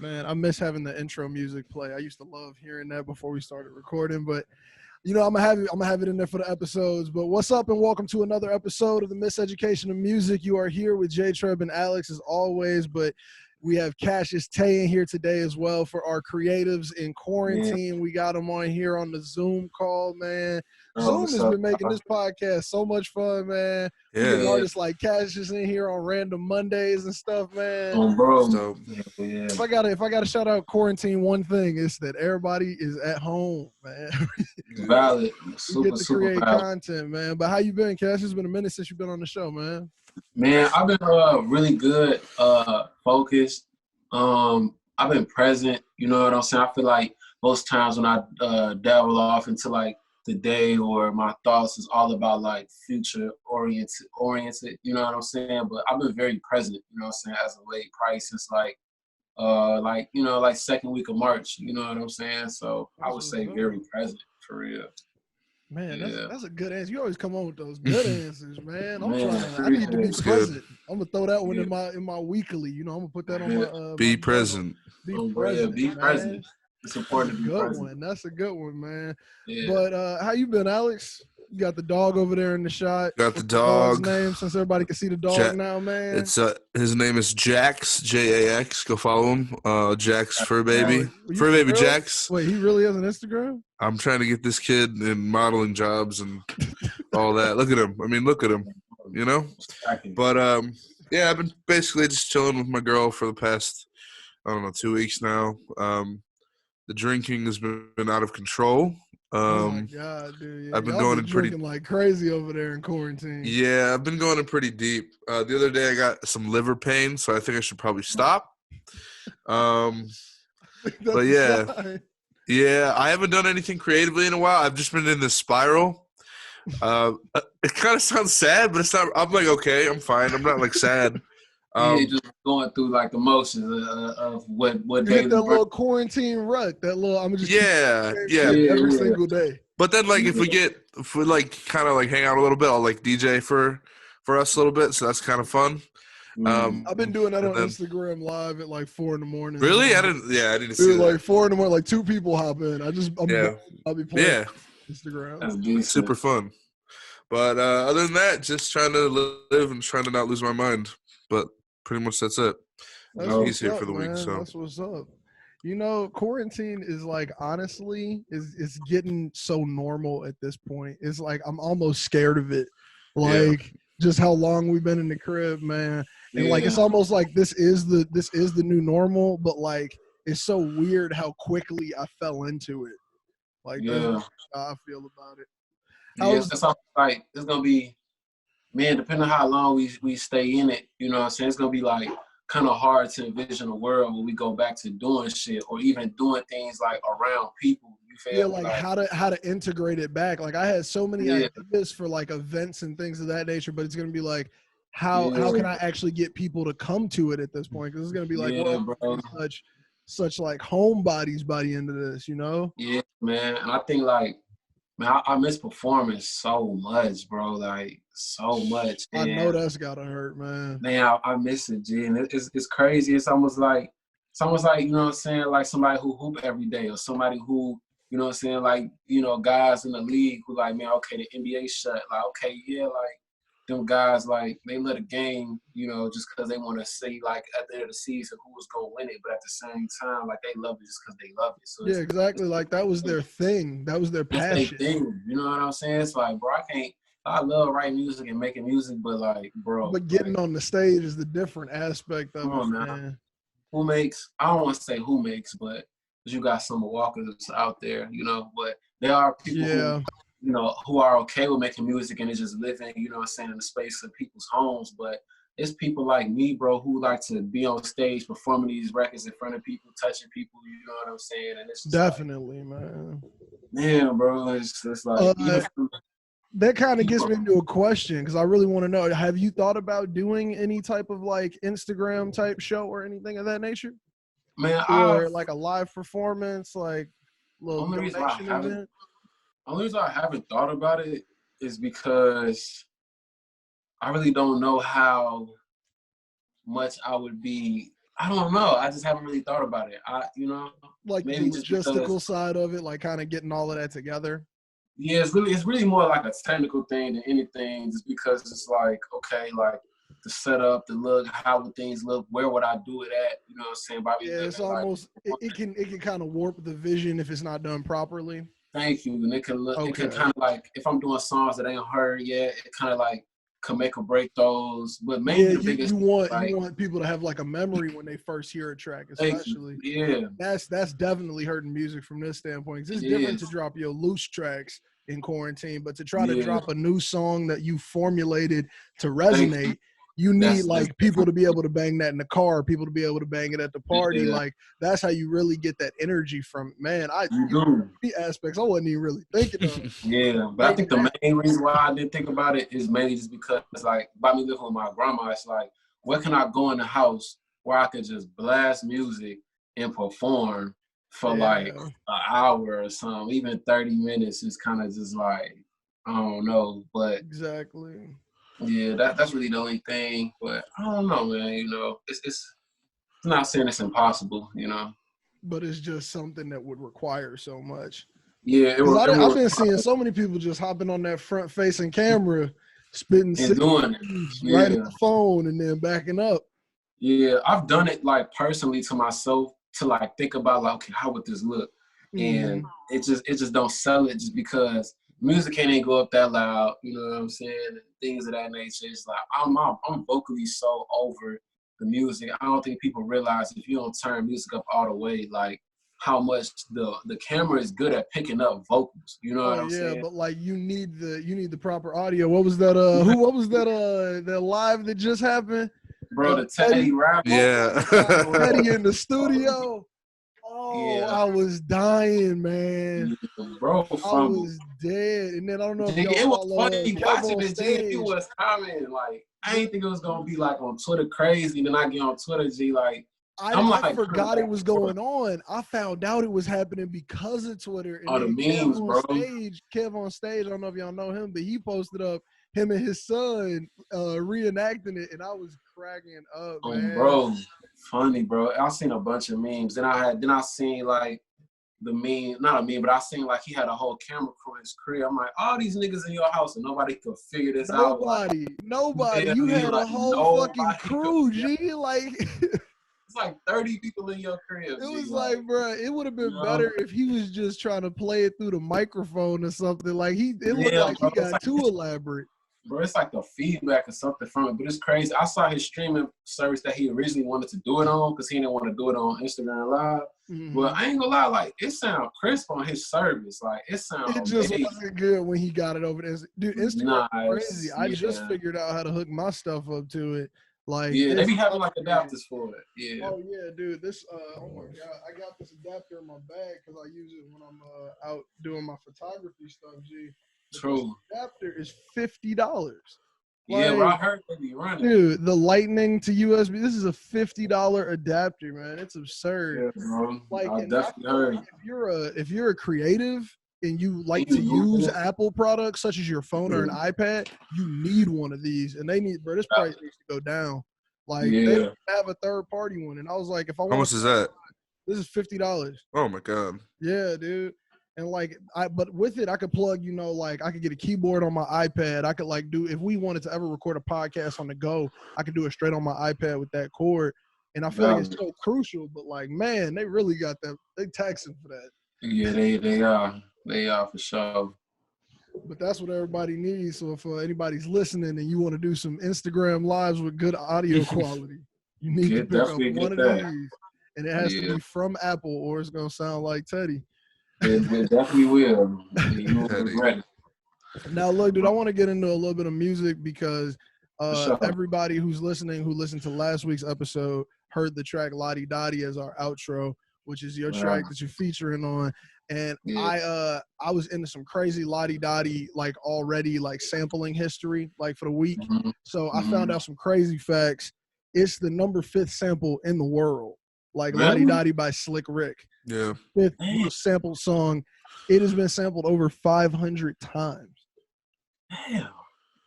Man, I miss having the intro music play. I used to love hearing that before we started recording, but I'm gonna have it in there for the episodes. But what's up, and welcome to another episode of the Miseducation of Music. You are here with J-Treb and Alex as always, but we have Cassius Tae in here today as well for our creatives in quarantine. Yeah. We got him on here on the Zoom call, man. Zoom has been making this podcast so much fun, man. Yeah. We get artists like Cassius in here on random Mondays and stuff, man. Oh, bro. So, yeah. If I gotta shout out quarantine, one thing is that everybody is at home, man. Valid. We get to create content, man. But how you been, Cassius? It's been a minute since you've been on the show, man. Man, I've been really good, focused. I've been present, you know what I'm saying? I feel like most times when I dabble off into like the day or my thoughts is all about like future oriented, you know what I'm saying? But I've been very present, you know what I'm saying, as of late, probably since like second week of March, you know what I'm saying? So I would say very present for real. Man, that's a good answer. You always come on with those good answers, man. I need to be present. I'm gonna throw that one in my weekly. You know, I'm gonna put that on my be present. Be present. Be present. It's important to be present. That's a good one, man. Yeah. But how you been, Alex? You got the dog over there in the shot. Got the dog. Name, since everybody can see the dog now, man. It's his name is Jax, Jax. Go follow him. Jax Fur Baby. Fur Baby Jax. Wait, he really has an Instagram? I'm trying to get this kid in modeling jobs and all that. Look at him. I mean, look at him. You know? But yeah, I've been basically just chilling with my girl for the past 2 weeks now. The drinking has been out of control. Oh my God, dude! Yeah. I've been going in pretty like crazy over there in quarantine. Yeah, I've been going in pretty deep. The other day I got some liver pain, so I think I should probably stop. But yeah, I haven't done anything creatively in a while. I've just been in this spiral. It kind of sounds sad, but it's not. I'm like, okay, I'm fine. I'm not like sad. Just going through like the motions of what day. Get that little quarantine rut. That little. I'm just every single day. But then like if we like kind of like hang out a little bit, I'll like DJ for us a little bit. So that's kind of fun. I've been doing that on Instagram Live at like 4 a.m. Really? I didn't see that. Like 4 a.m. Like 2 people hop in. I'll be playing Instagram. That's super fun. But other than that, just trying to live and trying to not lose my mind. But pretty much that's it. He's here for the week. So that's what's up. You know, quarantine is like honestly is getting so normal at this point. It's like I'm almost scared of it. Like just how long we've been in the crib, man. And like it's almost like this is the new normal, but like it's so weird how quickly I fell into it. Like that's how I feel about it. It's like it's gonna be, man, depending on how long we stay in it, you know what I'm saying? It's gonna be like kind of hard to envision a world where we go back to doing shit or even doing things like around people. You feel like how to integrate it back. Like I had so many ideas for like events and things of that nature, but it's gonna be like how can I actually get people to come to it at this point? Because it's gonna be like such like homebodies by the end of this, you know? Yeah, man. And I think like, man, I miss performing so much, bro. Like so much. And I know that's gotta hurt, man. Man, I miss it, G. And it's crazy. It's almost like you know what I'm saying, like somebody who hoop every day or somebody who, you know what I'm saying, like, you know, guys in the league who like, man, okay, the NBA shut. Like, okay, like them guys, like, they let a game, you know, just because they want to see, like, at the end of the season who was going to win it. But at the same time, like, they love it just because they love it. So exactly. Like, that was their thing. That was their passion. Their thing, you know what I'm saying? It's like, bro, I love writing music and making music, but, like, bro. But getting on the stage is the different aspect of it, man. I don't want to say who makes, but you got some walkers out there, you know. But there are people who, you know, who are okay with making music and it's just living, you know what I'm saying, in the space of people's homes. But it's people like me, bro, who like to be on stage performing these records in front of people, touching people, you know what I'm saying? And it's definitely, like, man. Man, bro, it's like that kind of gets me into a question because I really want to know, have you thought about doing any type of like Instagram type show or anything of that nature? Man, or like a live performance, like little donation event? The only reason I haven't thought about it is because I really don't know how much I would be I don't know. I just haven't really thought about it. Like maybe the just logistical because, side of it, like kind of getting all of that together. yeah, it's really more like a technical thing than anything. Just because it's like, okay, like the setup, the look, how would things look, where would I do it at? You know what I'm saying? By me Yeah, it's living, like, almost it can kind of warp the vision if it's not done properly. thank you. And it can look, it can Okay. kind of like, if I'm doing songs that ain't heard yet, it kind of like can make or break those. But Yeah, mainly the biggest you thing, want like, people to have like a memory when they first hear a track, thank you. especially. Yeah, That's definitely hurting music from this standpoint. 'Cause it's it different to is. drop your loose tracks in quarantine, but to try to Yeah, drop a new song that you formulated to thank you. resonate, you need That's like people to be able to bang that in the car, people to be able to bang it at the party. yeah, Like that's how you really get that energy from. Man, you do. the aspects I wasn't even really thinking of. Yeah, but I think the main reason why I didn't think about it is mainly just because, like, by me living with my grandma, it's like, where can I go in the house where I could just blast music and perform for like Yeah, an hour or something, even 30 minutes is kind of just like, I don't know. But exactly. yeah, that's really the only thing. But I don't know, man. You know, it's not saying it's impossible. You know. But it's just something that would require so much. Yeah, Because I've will been seeing so many people just hopping on that front facing camera, spitting and doing it. right at Yeah. the phone and then backing up. Yeah, I've done it like personally to myself to like think about like, okay, how would this look? And it just don't sell it just because music can't go up that loud, you know what I'm saying? And things of that nature. It's like I'm vocally so over the music. I don't think people realize if you don't turn music up all the way, like how much the camera is good at picking up vocals. You know Oh what I'm yeah, saying? but like you need the proper audio. What was that? What was that live that just happened? Bro, the Teddy rap. Yeah. Teddy in the studio. Oh, Yeah. I was dying, man. Bro, I fumble. was dead. And then I don't know if y'all It was follow funny Kev watching on it, G. It stage. was commenting like I didn't think it was gonna be like on Twitter crazy. Then I get on Twitter, G, like I forgot it was going on. I found out it was happening because of Twitter. And all the then memes, bro. Kev on stage, I don't know if y'all know him, but he posted up him and his son reenacting it, and I was cracking up, man. Bro, funny, bro. I seen a bunch of memes. Then I seen like the meme, not a meme, but I seen like he had a whole camera crew in his crib. I'm like, all these niggas in your house and nobody could figure this out. Nobody. Yeah, You had like, a whole fucking crew, yeah. G. Like it's like 30 people in your crib. it was G, like, bro, it would have been better if he was just trying to play it through the microphone or something. Like it looked like he got too elaborate. Bro, it's like the feedback or something from it, but it's crazy. I saw his streaming service that he originally wanted to do it on because he didn't want to do it on Instagram Live. But I ain't gonna lie, like it sound crisp on his service. Like it sound just amazing. wasn't good when he got it over there. Dude, Instagram crazy. I just figured out how to hook my stuff up to it. Like yeah, they be having like adapters for it. Yeah. Oh yeah, dude. This oh my god, I got this adapter in my bag because I use it when I'm out doing my photography stuff. G. True. This adapter is $50. Yeah, bro, I heard they be running. Dude, the lightning to USB. This is a $50 adapter, man. It's absurd. Yeah, bro. Like, I definitely heard. If you're a creative and you like to use Apple products such as your phone or an iPad, you need one of these. And they need, bro, this price needs to go down. Like they have a third party one. And I was like, if I want, how much is that? This is $50. Oh my god. Yeah, dude. And like but with it, I could plug, like I could get a keyboard on my iPad. I could like do, if we wanted to ever record a podcast on the go, I could do it straight on my iPad with that cord. And I feel like it's so crucial, but like, man, they really got that. They taxing for that. Yeah, they are. They are for sure. But that's what everybody needs. So if anybody's listening and you want to do some Instagram lives with good audio quality, you need to pick up one of these. And it has to be from Apple or it's going to sound like Teddy. It definitely will. You will regret it. Now, look, dude, I want to get into a little bit of music because everybody who's listening, who listened to last week's episode, heard the track LaDi DaDi as our outro, which is your track that you're featuring on. And I was into some crazy LaDi DaDi, like already like sampling history, like for the week. So I found out some crazy facts. It's the number 5th sample in the world. Like LaDi DaDi by Slick Rick. Yeah. 5th most sampled song. It has been sampled over 500 times. Damn.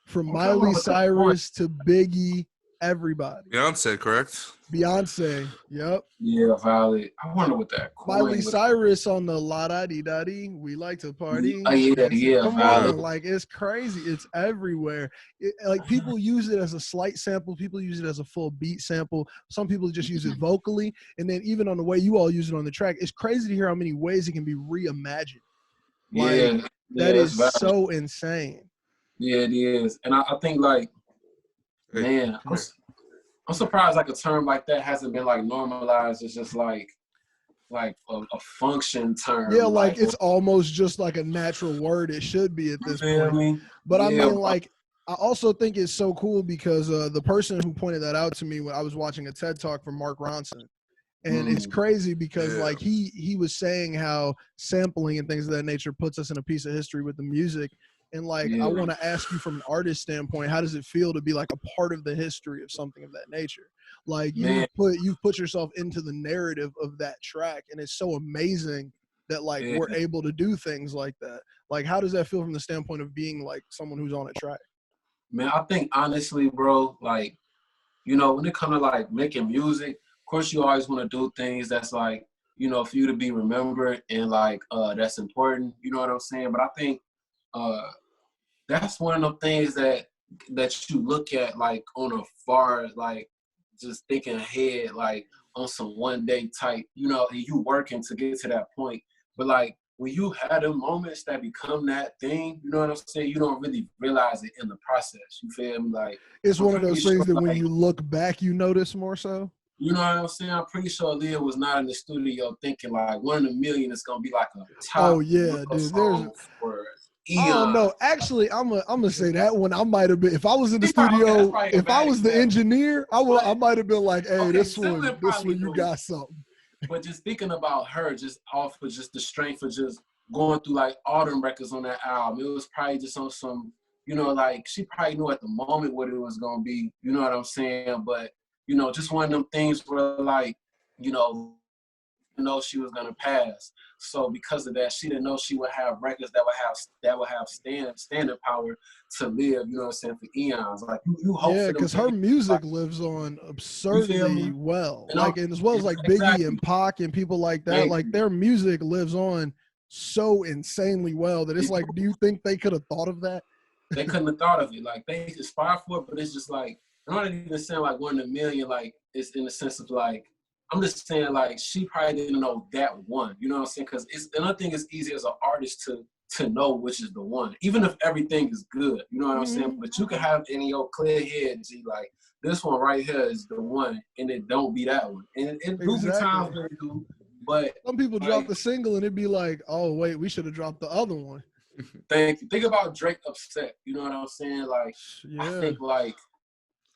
From Miley Cyrus to Biggie Everybody. Beyonce, correct? Beyonce. Yep. Yeah, valid. I wonder what that. Miley Cyrus on the LaDi DaDi. We like to party. Oh, yeah, Come valid. on, like it's crazy. It's everywhere. Like people use it as a slight sample. People use it as a full beat sample. Some people just use it vocally, and then even on the way you all use it on the track, it's crazy to hear how many ways it can be reimagined. Like, that is so insane. Yeah, it is, and I think like, man, I'm surprised like a term like that hasn't been like normalized. It's just like a function term. Yeah, like it's almost just like a natural word. It should be at this point. But I mean, like, I also think it's so cool because the person who pointed that out to me when I was watching a TED Talk from Mark Ronson. And it's crazy because like he was saying how sampling and things of that nature puts us in a piece of history with the music. And like, I want to ask you from an artist standpoint, how does it feel to be like a part of the history of something of that nature? Like you've put yourself into the narrative of that track, and it's so amazing that like we're able to do things like that. Like, how does that feel from the standpoint of being like someone who's on a track? Man, I think honestly, bro, like, you know, when it comes to like making music, of course you always want to do things that's like, you know, for you to be remembered and like that's important. You know what I'm saying? But I think that's one of the things that you look at like on a far, like just thinking ahead, like on some one day type, you know, and you working to get to that point. But like when you have them moments that become that thing, you know what I'm saying? You don't really realize it in the process. You feel me? Like it's one of those things that when you look back, you notice more so. You know what I'm saying? I'm pretty sure Leah was not in the studio thinking like 1 in a million is gonna be like a top. Oh yeah, dude. I don't know. Actually, I'm gonna say that one. I might have been if I was in the studio. If I was the engineer, I might have been like, "Hey, this one, you got something." But just thinking about her, just off of just the strength of just going through like all them records on that album, it was probably just on some, you know, like she probably knew at the moment what it was gonna be. You know what I'm saying? But you know, just one of them things where like, you know she was gonna pass. So because of that, she didn't know she would have records that would have standing power to live. You know what I'm saying, for eons. Like you hope. Yeah, because her music lives on absurdly well. Like, and as well as like Biggie and Pac and people like that. Like their music lives on so insanely well that it's like, do you think they could have thought of that? They couldn't have thought of it. Like they aspired for it, but it's just like I'm not even saying like 1 in a million. Like it's in the sense of like. I'm just saying, like, she probably didn't know that one. You know what I'm saying? Because another thing is easy as an artist to know which is the one, even if everything is good. You know what I'm saying? But you can have in your clear head, G, like, this one right here is the one, and it don't be that one. And it do be times where it do, but some people drop the single and it'd be like, oh, wait, we should have dropped the other one. Thank you. Think about Drake Upset. You know what I'm saying? Like, I think, like,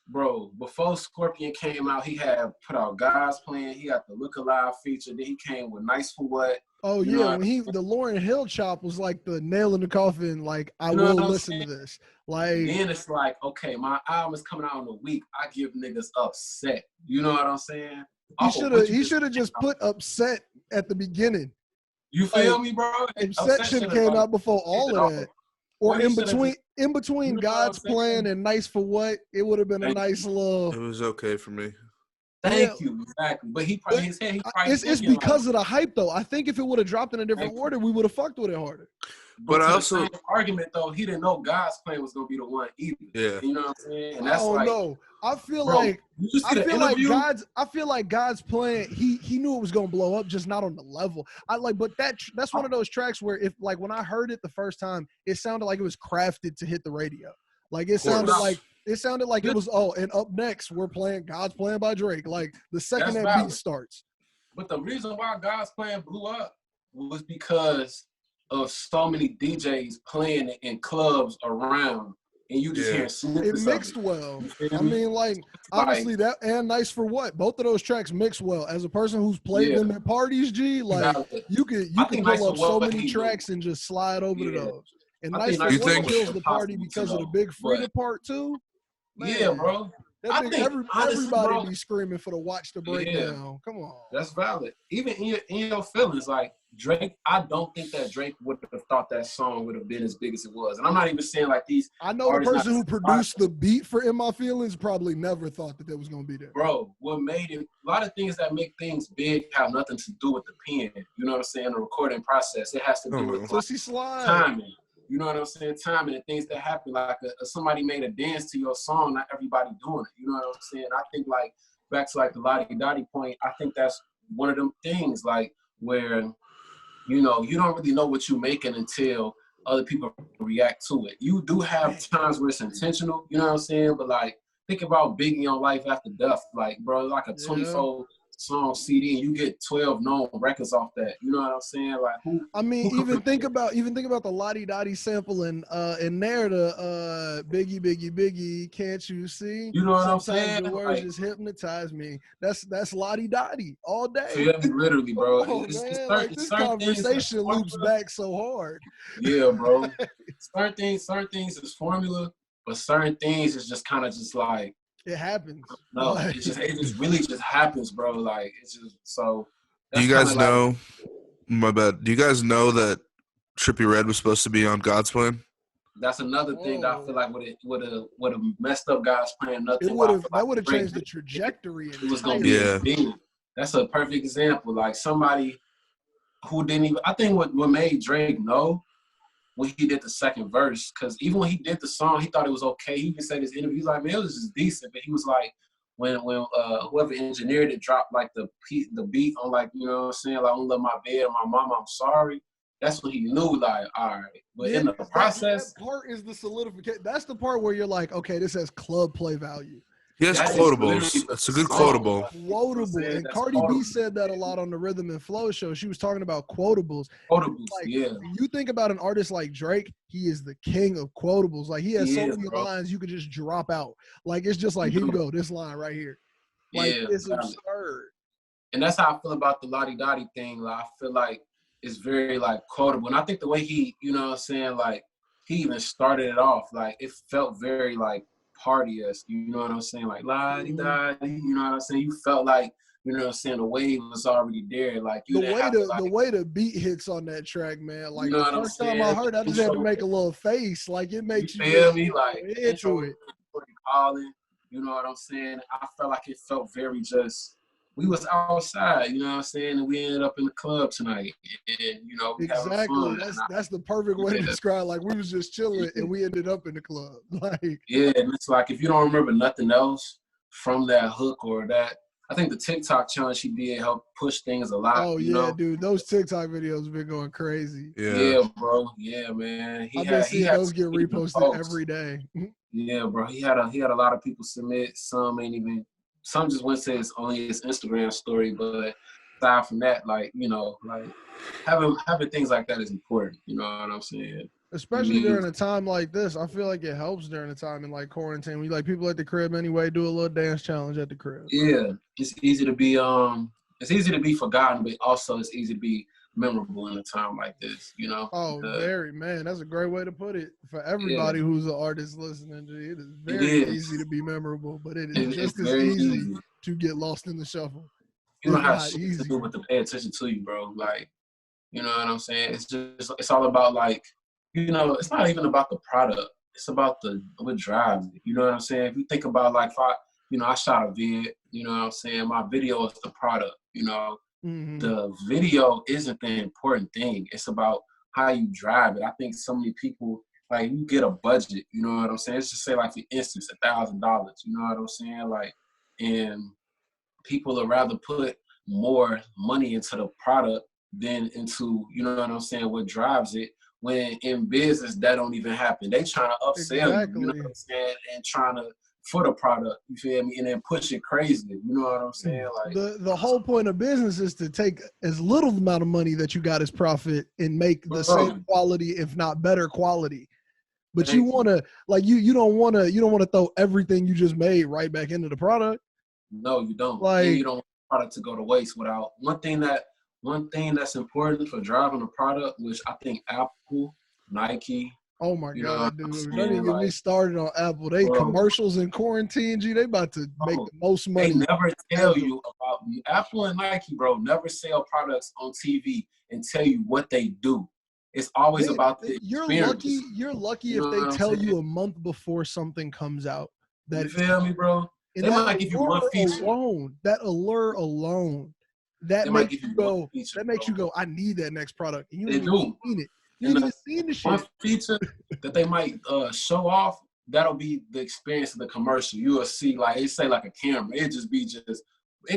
bro, before Scorpion came out, he had put out God's Plan. He got the Look Alive feature. Then he came with Nice for What. Oh, yeah. When the Lauryn Hill chop was like the nail in the coffin. Like, I will listen to this. Like, then it's like, okay, my album is coming out in a week. I give niggas Upset. You know what I'm saying? He should have just put Upset at the beginning. You feel me, bro? Upset should have came out before all of that. Or in between God's Plan and Nice for What, it would have been a nice little. It was okay for me. Thank you, exactly. But he probably it's because of the hype, though. I think if it would have dropped in a different order, we would have fucked with it harder. But I also argument though, he didn't know God's Plan was gonna be the one either. Yeah, you know what I'm saying? And that's no. I feel like God's Plan. He knew it was gonna blow up, just not on the level. But that's one of those tracks where if like when I heard it the first time, it sounded like it was crafted to hit the radio. Like it sounded like it was and up next we're playing God's Plan by Drake. Like the second that beat starts. But the reason why God's Plan blew up was because of so many DJs playing it in clubs around, and you just hear snippets. It mixed well. I mean, like honestly, that and Nice for What, both of those tracks mix well. As a person who's played them at parties, G, like you can pull up so many tracks and just slide over to those. And Nice for What kills the party because of the Big Freedia part too. Man, yeah, bro. I think everybody be screaming for the watch to break down. Come on. That's valid. Even in your feelings, like Drake, I don't think that Drake would have thought that song would have been as big as it was. And I'm not even saying like these. I know the person who produced the beat for In My Feelings probably never thought that was going to be there. Bro, what made it, a lot of things that make things big have nothing to do with the pen. You know what I'm saying? The recording process. It has to do with timing. You know what I'm saying? Timing and things that happen. Like somebody made a dance to your song, not everybody doing it. You know what I'm saying? I think like, back to like the LaDi point, I think that's one of them things like where, you know, you don't really know what you're making until other people react to it. You do have times where it's intentional, you know what I'm saying? But like, think about Biggie on Life After Death. Like, bro, like a 24-song CD, and you get 12 known records off that. You know what I'm saying? Like, even think about the LaDi sample in there, the Biggie, can't you see? You know what I'm saying? The words just hypnotize me. That's LaDi all day. Yeah, literally, bro. This conversation loops back so hard. Yeah, bro. certain things is formula, but certain things is just kind of just like it happens. No, it just really just happens, bro. Like it's just so. Do you guys know? My bad. Do you guys know that Trippie Redd was supposed to be on God's Plan? That's another thing that I feel like would have messed up God's Plan. Nothing. That would have changed the trajectory. It was gonna be a thing. That's a perfect example. Like somebody who didn't even. I think what made Drake know when he did the second verse, because even when he did the song, he thought it was okay. He even said in his interview, he's like, man, it was just decent. But he was like, when whoever engineered it dropped like the beat on like, you know what I'm saying, like, I don't love my bed or my mama, I'm sorry. That's when he knew, like, all right. But in the process, that part is the solidification. That's the part where you're like, okay, this has club play value. Yes, quotables. That's a good quotable. Quotable. And Cardi B said that a lot on the Rhythm and Flow show. She was talking about quotables. Quotables, like, yeah. When you think about an artist like Drake, he is the king of quotables. Like, he has so many lines you could just drop out. Like, it's just like, here you go, this line right here. Like, it's absurd. And that's how I feel about the LaDi thing. Like, I feel like it's very, like, quotable. And I think the way he, you know what I'm saying, like, he even started it off, like, it felt very, like, party-esque, you know what I'm saying? Like, LaDi, you know what I'm saying? You felt like, you know what I'm saying, the wave was already there. Like, the way the beat hits on that track, man. Like, you know the first time I heard it, I just had to make a little face. Like, it makes you feel me? Like, into it. Calling, you know what I'm saying? I felt like it felt very just, we was outside, you know what I'm saying? And we ended up in the club tonight. And, you know, we having fun. That's the perfect way to describe, like, we was just chilling and we ended up in the club. Like, yeah, and it's like, if you don't remember nothing else from that hook or that, I think the TikTok challenge he did helped push things a lot. Oh, you know? Dude, those TikTok videos have been going crazy. Yeah, bro. Yeah, man. I've been seeing those get reposted every day. Yeah, bro. He had a lot of people submit. Some just went to his Instagram story, but aside from that, like, you know, like having things like that is important. You know what I'm saying? Especially during a time like this, I feel like it helps during a time in like quarantine. We like people at the crib anyway. Do a little dance challenge at the crib. Yeah, it's easy to be forgotten, but also it's easy to be memorable in a time like this. You know? Oh, man, that's a great way to put it. For everybody who's an artist listening to it, is very easy to be memorable, but it is just as easy to get lost in the shuffle. You don't have shit to do but to pay attention to you, bro. Like, you know what I'm saying? It's all about, like, you know, it's not even about the product. It's about what drives it. You know what I'm saying? If you think about, like, I shot a vid, you know what I'm saying? My video is the product, you know. Mm-hmm. The video isn't the important thing. It's about how you drive it. I think so many people, like, you get a budget, you know what I'm saying? Let's just say, like, for instance, $1,000, you know what I'm saying? Like, and people would rather put more money into the product than into, you know what I'm saying, what drives it. When in business, that don't even happen. They trying to upsell you know what I'm saying, and trying to for the product, you feel me, and then push it crazy. You know what I'm saying? Like, the whole point of business is to take as little amount of money that you got as profit and make the same quality, if not better quality. But you want to, like, you don't want to throw everything you just made right back into the product. No, you don't. Like, and you don't want the product to go to waste without one thing that's important for driving a product, which I think Apple, Nike. Oh my God, dude! Don't even get me started on Apple. They commercials in quarantine, they about to make the most money. They never tell you about Apple and Nike, bro, never sell products on TV and tell you what they do. It's always about the experience. You're lucky You if know they what I'm tell saying? you a month before something comes out. That You feel me, bro? They might give you one feature. That allure alone, that They might makes give you you go. one feature, That makes bro. you go. I need that next product, and you They ain't even do. seen it. You And ain't even seen the shit. one feature that they might show off, that'll be the experience of the commercial. You will see, like, it say like a camera. It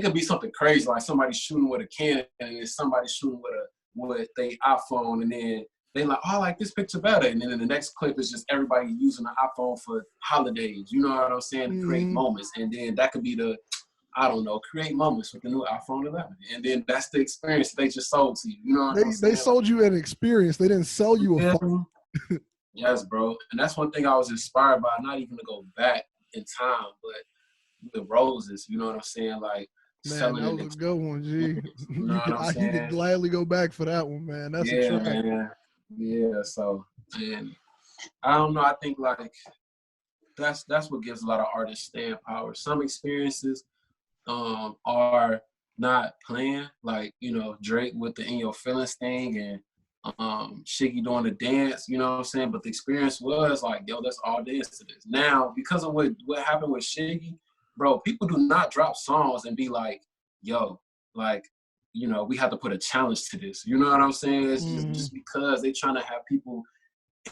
could be something crazy, like somebody shooting with a Canon and then somebody shooting with their iPhone, and then they like, oh, I like this picture better. And then in the next clip is just everybody using the iPhone for holidays. You know what I'm saying? To create moments. And then that could be create moments with the new iPhone 11. And then that's the experience they just sold to you. You know what I'm saying? They sold you an experience. They didn't sell you a phone. Yes, bro. And that's one thing I was inspired by, not even to go back in time, but the roses, you know what I'm saying? Like, man, that was a good one, G. You know what I'm saying? You could gladly go back for that one, man. That's a track. Man. Yeah, so, and I don't know, I think, like, that's what gives a lot of artists staying power. Some experiences are not playing, like, you know, Drake with the In Your Feelings thing and Shiggy doing the dance, you know what I'm saying? But the experience was like, yo, let's all dance to this. Now, because of what happened with Shiggy, bro, people do not drop songs and be like, yo, like, you know, we have to put a challenge to this. You know what I'm saying? It's just because they trying to have people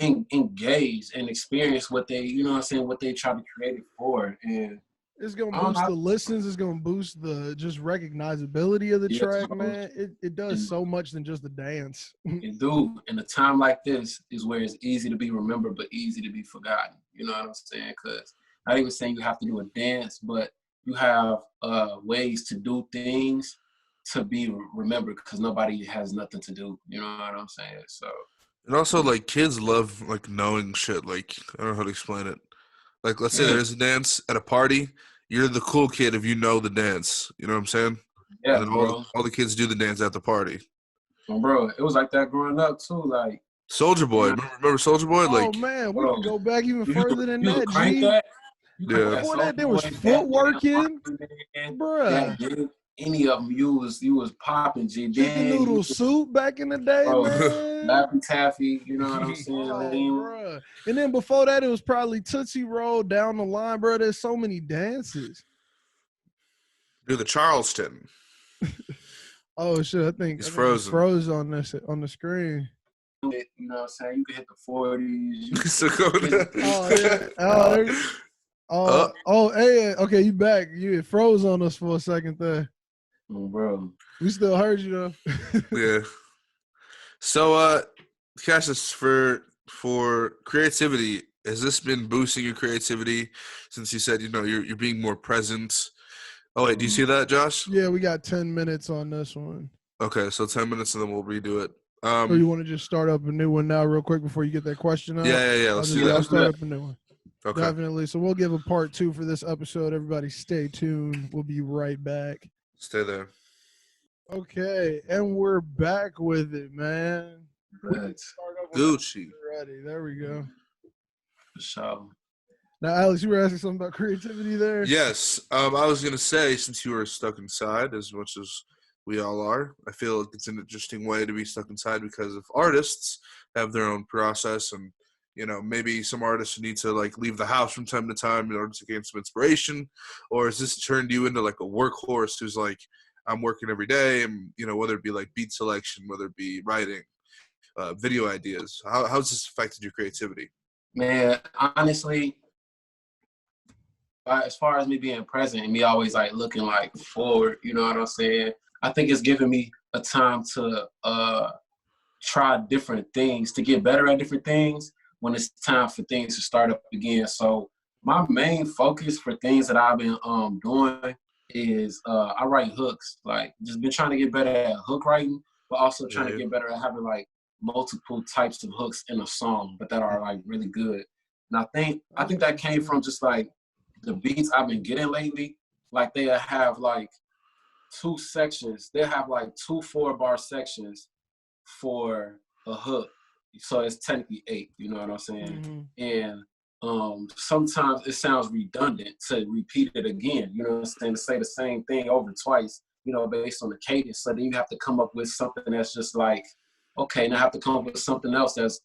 engaged and experience what they, you know what I'm saying, what they try to create it for. And it's gonna boost the listens. It's gonna boost the just recognizability of the track, man. It does so much than just the dance. It do. And a time like this is where it's easy to be remembered, but easy to be forgotten. You know what I'm saying? Because not even saying you have to do a dance, but you have ways to do things to be remembered because nobody has nothing to do. You know what I'm saying? So. And also, like, kids love, like, knowing shit. Like, I don't know how to explain it. Like, let's say there's a dance at a party. You're the cool kid if you know the dance. You know what I'm saying? Yeah, and then all the kids do the dance at the party. Well, bro, it was like that growing up, too. Like, Soulja Boy. Remember Soulja Boy? Oh, man, we can go back even further than that, G. Yeah. Before that, there was footwork in. Bruh. Yeah, any of them, you was popping, G. Chicken noodle soup back in the day, man. Laffy Taffy, you know what I'm saying? Bruh. And then before that, it was probably Tootsie Roll down the line, bro. There's so many dances. Do the Charleston. Oh, shit. I think it's frozen. Froze on the screen. You know what I'm saying? You can hit the 40s. Hey, okay, you back. You froze on us for a second there. Oh, bro. We still heard you, though. Yeah. So, Cassius, for creativity, has this been boosting your creativity since you said, you know, you're being more present? Oh, wait, do you see that, Josh? Yeah, we got 10 minutes on this one. Okay, so 10 minutes and then we'll redo it. Or you want to just start up a new one now real quick before you get that question out? Yeah. Let's do that. I'll start up a new one. Okay. Definitely. So we'll give a part 2 for this episode. Everybody stay tuned. We'll be right back. Stay there. Okay, and we're back with it, man. Gucci. Ready. There we go. For sure. Now, Alex, you were asking something about creativity there? Yes. I was going to say, since you were stuck inside as much as we all are, I feel like it's an interesting way to be stuck inside because if artists have their own process and, you know, maybe some artists need to, like, leave the house from time to time in order to gain some inspiration, or has this turned you into, like, a workhorse who's like, I'm working every day, and, you know, whether it be, like, beat selection, whether it be writing, video ideas. How's this affected your creativity? Man, honestly, as far as me being present and me always, like, looking, like, forward, you know what I'm saying? I think it's given me a time to try different things, to get better at different things when it's time for things to start up again. So my main focus for things that I've been doing is I write hooks. Like, just been trying to get better at hook writing, but also trying to get better at having, like, multiple types of hooks in a song, but that are, like, really good. And I think that came from just, like, the beats I've been getting lately. Like, they have, like, 2 sections. They have, like, 2 4-bar sections for a hook. So it's technically 8, you know what I'm saying? And sometimes it sounds redundant to repeat it again, you know what I'm saying? To say the same thing over twice based on the cadence. So then you have to come up with something that's just like, okay, now I have to come up with something else that's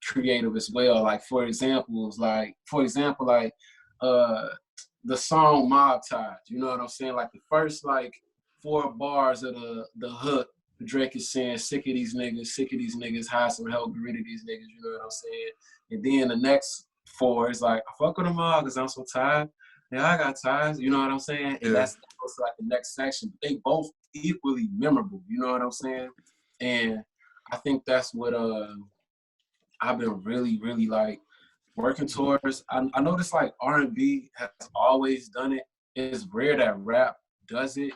creative as well. Like for example, the song Mob Ties. You know what I'm saying? Like the first like 4 bars of the hook, Drake is saying, sick of these niggas, hide some help, get rid of these niggas, you know what I'm saying? And then the next 4 is like, I fuck with them all because I'm so tired. Yeah, I got ties, you know what I'm saying? And that's also like the next section. But they both equally memorable, you know what I'm saying? And I think that's what I've been really, really like working towards. I noticed like R&B has always done it. It's rare that rap does it.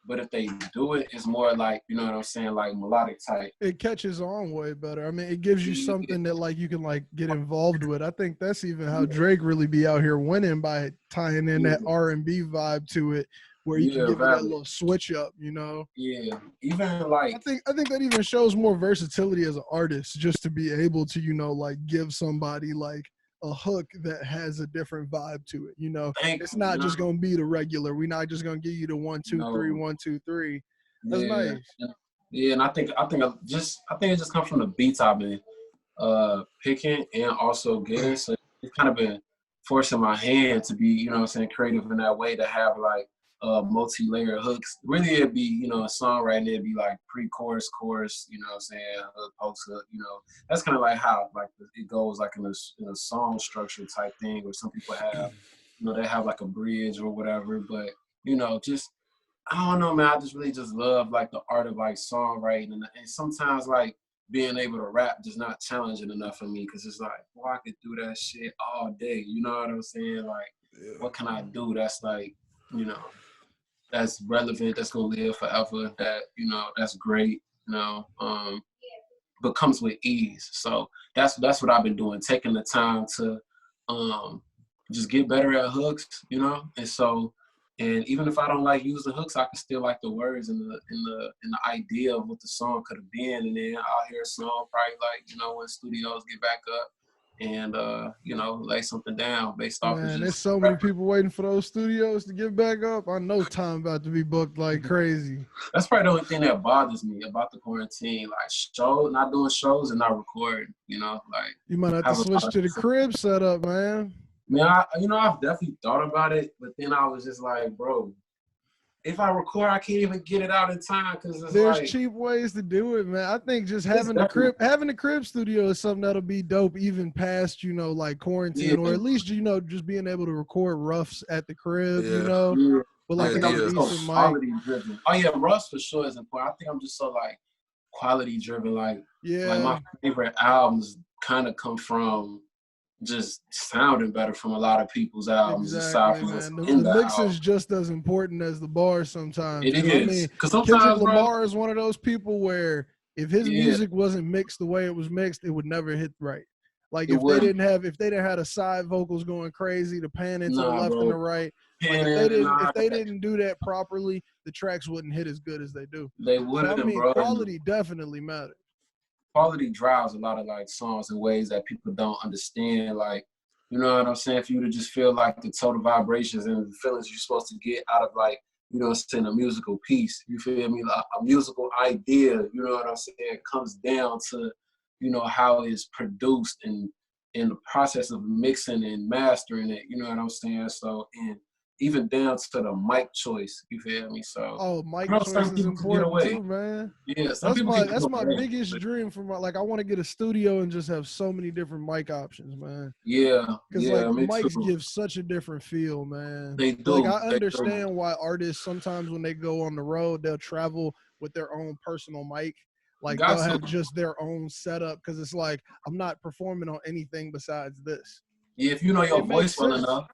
But if they do it, it's more like, you know what I'm saying, like melodic type. It catches on way better. I mean, it gives you something that like you can like get involved with. I think that's even how Drake really be out here winning, by tying in that R&B vibe to it, where you can give it that little switch up, you know? Yeah, even like I think that even shows more versatility as an artist, just to be able to, you know, like give somebody like a hook that has a different vibe to it, you know. It's not just gonna be the regular. We're not just gonna give you the 1 2 3 1 2 3. That's nice. Yeah, and I think it just comes from the beats I've been picking and also getting. So it's kind of been forcing my hand to be, you know what I'm saying, creative in that way, to have like multi-layer hooks. Really, it'd be, you know, a songwriting, it'd be like pre-chorus, chorus, you know what I'm saying, hook, post-hook, you know. That's kind of like how like it goes like in a song structure type thing, where some people have, you know, they have like a bridge or whatever. But, you know, just, I don't know, man, I just really just love like the art of like songwriting. And sometimes like being able to rap just not challenging enough for me, because it's like, well, I could do that shit all day. You know what I'm saying? Like, what can I do that's like, you know, that's relevant, that's gonna live forever, that, you know, that's great, you know, but comes with ease. So that's what I've been doing, taking the time to just get better at hooks, you know. And so, and even if I don't like using hooks, I can still like the words and the idea of what the song could have been. And then I'll hear a song probably like, you know, when studios get back up and you know, lay something down based off of just, there's so many people waiting for those studios to get back up. I know time about to be booked like crazy. That's probably the only thing that bothers me about the quarantine, like not doing shows and not recording, you know, like you might have to switch to the crib setup, man. Man, I've definitely thought about it, but then I was just like, bro, if I record, I can't even get it out in time, because there's like, cheap ways to do it, man. I think just having the crib studio is something that'll be dope, even past, you know, like quarantine, or at least, you know, just being able to record roughs at the crib, you know. Yeah. But like I'm just so quality driven. Oh yeah, roughs for sure is important. I think I'm just so like quality driven. Like my favorite albums kind of come from just sounding better from a lot of people's albums. Exactly, man. The mix is just as important as the bars sometimes. It is. Because sometimes Kendrick Lamar is one of those people where if his music wasn't mixed the way it was mixed, it would never hit right. Like if they didn't have the side vocals going crazy, the panning to the left and the right. Like if they didn't do that properly, the tracks wouldn't hit as good as they do. They wouldn't, bro. Quality definitely matters. Quality drives a lot of like songs in ways that people don't understand. Like, you know what I'm saying? For you to just feel like the total vibrations and the feelings you're supposed to get out of like, you know what I'm saying, a musical piece. You feel me? Like a musical idea, you know what I'm saying, comes down to, you know, how it's produced and in the process of mixing and mastering it, you know what I'm saying? So, and even down to the mic choice, you feel me? So mic choice is important too, man. Yeah, that's my biggest dream for I want to get a studio and just have so many different mic options, man. Yeah, because mics give such a different feel, man. They do. Like I understand why artists sometimes when they go on the road, they'll travel with their own personal mic. Like they'll have just their own setup, because it's like, I'm not performing on anything besides this. Yeah, if you know your voice well enough.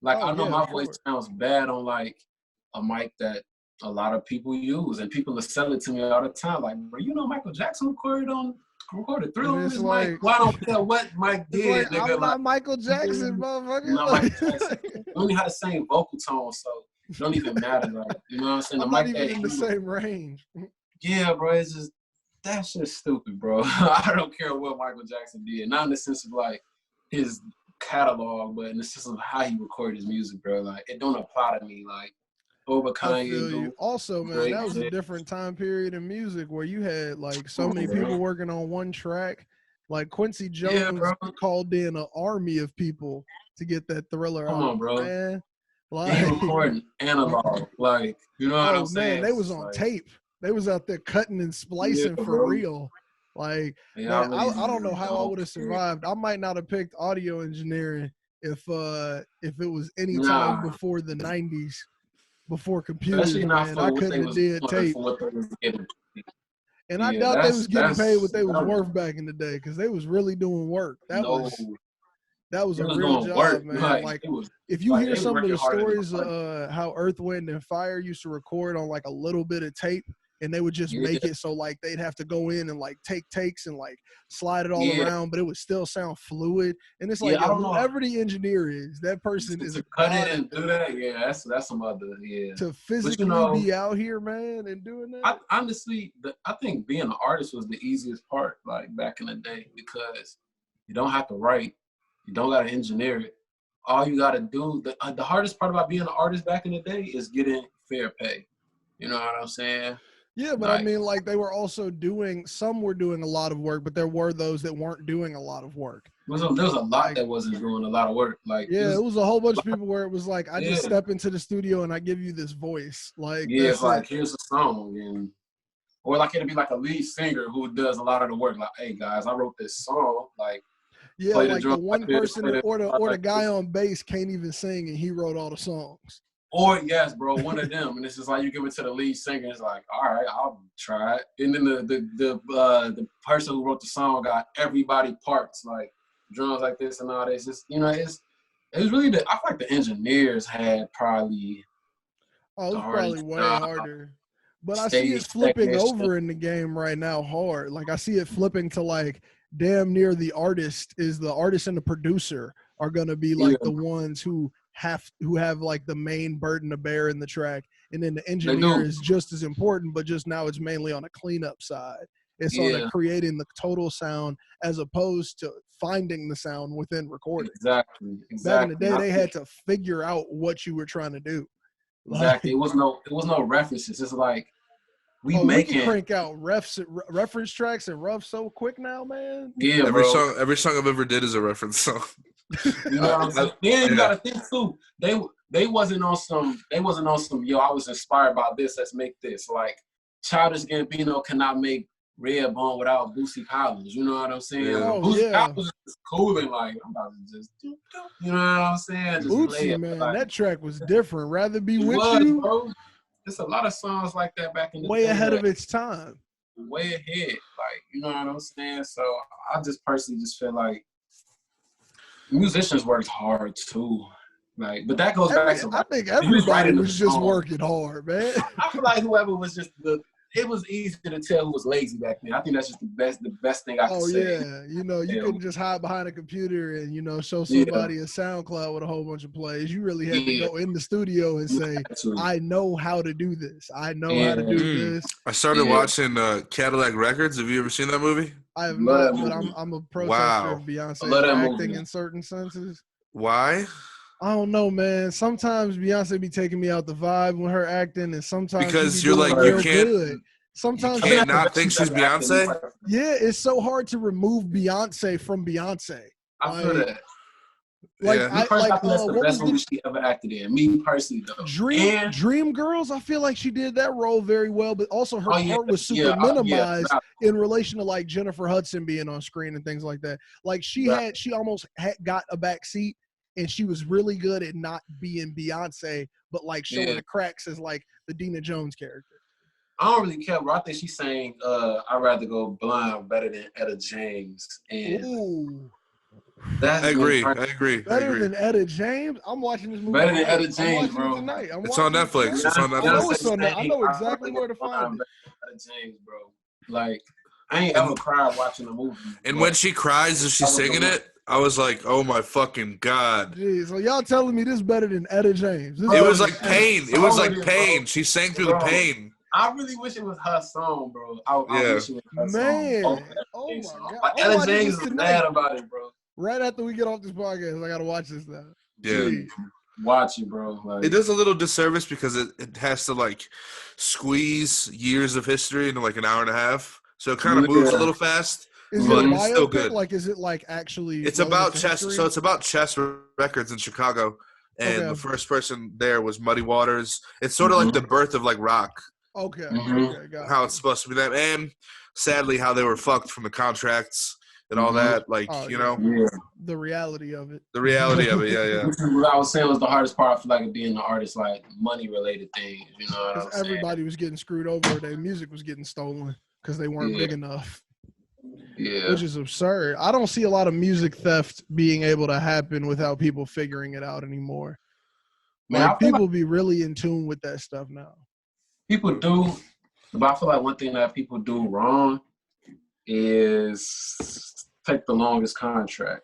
Like, I know my voice sounds bad on, like, a mic that a lot of people use. And people will sell it to me all the time. Like, bro, you know Michael Jackson recorded through on his mic. Well, I don't care what Mike did, nigga. I'm not Michael Jackson, motherfucker. Not Michael Jackson. We only had the same vocal tone, so it don't even matter. Like, you know what I'm saying? I'm not even in the same range. Yeah, bro, it's just, that's just stupid, bro. I don't care what Michael Jackson did. Not in the sense of, like, his catalog, but in the sense of how he recorded his music, bro. Like, it don't apply to me. Like, over I Kanye. feel you. Also, man, Drake, that was a Jay. different time period in music where you had like so many people working on one track. Like Quincy Jones called in an army of people to get that Thriller Come out, on, bro. man. Like, he recording analog, like, you know what I'm saying? Man, they was on tape. They was out there cutting and splicing for real. Like, man, I don't know how I would have survived. I might not have picked audio engineering if it was any time before the 90s, before computers, man. I couldn't have did tape. And I doubt they was getting paid what they was worth back in the day because they was really doing work. That was a real job, man. Like if you hear some of the stories how Earth, Wind, and Fire used to record on like a little bit of tape, and they would just make it so like they'd have to go in and like take takes and like slide it all around, but it would still sound fluid. And it's like whoever the engineer is, that person is a cut it and do that. Yeah, that's some other to physically be out here, man, and doing that. Honestly, I think being an artist was the easiest part, like back in the day, because you don't have to write, you don't got to engineer it. All you got to do, the hardest part about being an artist back in the day is getting fair pay. You know what I'm saying? Yeah, but I mean, like, they were also some were doing a lot of work, but there were those that weren't doing a lot of work. There was a lot that wasn't doing a lot of work. Like, it was a whole bunch of people where it was like, I just step into the studio and I give you this voice. Like, it's like, here's a song. Or like, it'd be like a lead singer who does a lot of the work. Like, hey, guys, I wrote this song. Like, like the one person or the guy on bass can't even sing and he wrote all the songs. Or yes, bro, one of them, and it's just like you give it to the lead singer. It's like, all right, I'll try it. And then the person who wrote the song got everybody parts, like drums like this and all this. Just it was really I feel like the engineers had probably. Oh, it was probably way harder. But I see it flipping over in the game right now hard. Like I see it flipping to like damn near the artist and the producer are gonna be like the ones who have like the main burden to bear in the track, and then the engineer is just as important, but just now it's mainly on a cleanup side. It's on creating the total sound as opposed to finding the sound within recording. Exactly. Back in the day, they had to figure out what you were trying to do. Exactly. It was no references. It's like we can crank out reference tracks and rough so quick now, man. Yeah, every song I've ever did is a reference song. You know what I'm saying? Then you gotta think too. They wasn't on some. Yo, I was inspired by this. Let's make this. Like Childish Gambino cannot make Redbone without Boosie Collins. You know what I'm saying? Boosie Collins is cool and like I'm about to just you know what I'm saying? Just Boosie, man, that track was different. Rather Be With You. Bro. There's a lot of songs like that back in the day. Way ahead of its time. Way ahead. Like, you know what I'm saying? So I just personally just feel like musicians worked hard too. Like, but that goes back to I think everybody was just working hard, man. I feel like whoever was just it was easy to tell who was lazy back then. I think that's just the best thing I can say. Oh yeah, you can just hide behind a computer and show somebody a SoundCloud with a whole bunch of plays. You really had to go in the studio and say, I know how to do this. I know how to do this. I started watching Cadillac Records. Have you ever seen that movie? I have not, but I'm a protester of Beyonce acting in certain senses. Why? I don't know, man. Sometimes Beyonce be taking me out the vibe when her acting, and sometimes because you're like you can't. Good. Sometimes you can't not think she's Beyonce. Yeah, it's so hard to remove Beyonce from Beyonce. I feel that. Like, I think that's the best movie she ever acted in. Me personally, though. Dreamgirls, I feel like she did that role very well, but also her part was super minimized in relation to like Jennifer Hudson being on screen and things like that. Like she almost got a back seat. And she was really good at not being Beyonce, but like showing the cracks as like the Dina Jones character. I don't really care, bro. I think she's saying, I'd rather go blind better than Etta James. And I agree. Better than Etta James? I'm watching this movie. Better than Etta James, bro. It's on Netflix. I know exactly where to find it. Etta James, bro. Like, I ain't ever cried watching a movie. And when she cries, is she singing it? I was like, oh my fucking God. Jeez, so y'all telling me this better than Etta James. It was like pain. It was like pain. She sang through the pain. I really wish it was her song, bro. I wish it was her song. Oh my God. Like, Etta James is mad about it, bro. Right after we get off this podcast, I got to watch this now. Yeah. watch it, bro. Like, it does a little disservice because it has to like squeeze years of history into like an hour and a half, so it kind of moves a little fast. Is but it a it's still biopic? good. Like, is it like actually? It's about chess. history? So it's about chess records in Chicago, and the first person there was Muddy Waters. It's sort of like the birth of like rock. Okay, okay, got how it's supposed to be that, and sadly how they were fucked from the contracts and all that. Like, you know, the reality of it. The reality of it, yeah. What I was saying was the hardest part for like being an artist, like money related things. You know, because everybody was getting screwed over. Their music was getting stolen because they weren't big enough. Yeah, which is absurd. I don't see a lot of music theft being able to happen without people figuring it out anymore. Man, like people be really in tune with that stuff now. People do, but I feel like one thing that people do wrong is take the longest contract.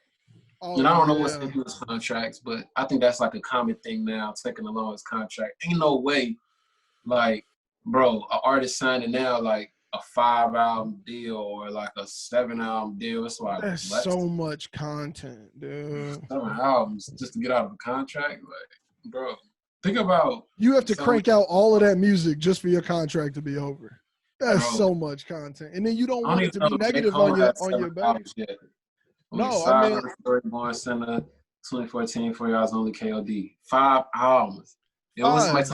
And I don't know what's in those contracts, but I think that's like a common thing now, taking the longest contract. Ain't no way, like, bro, an artist signing now, like, a 5-album deal or like a 7-album deal. It's like that's so much content, dude. 7 albums just to get out of a contract, like, bro. Think about you have to crank out all of that music just for your contract to be over. That's so much content, and then you don't want it to be negative on your back. No, I mean, Storyborn Center, 2014, 4 Hours Only, KOD, 5 albums. It was like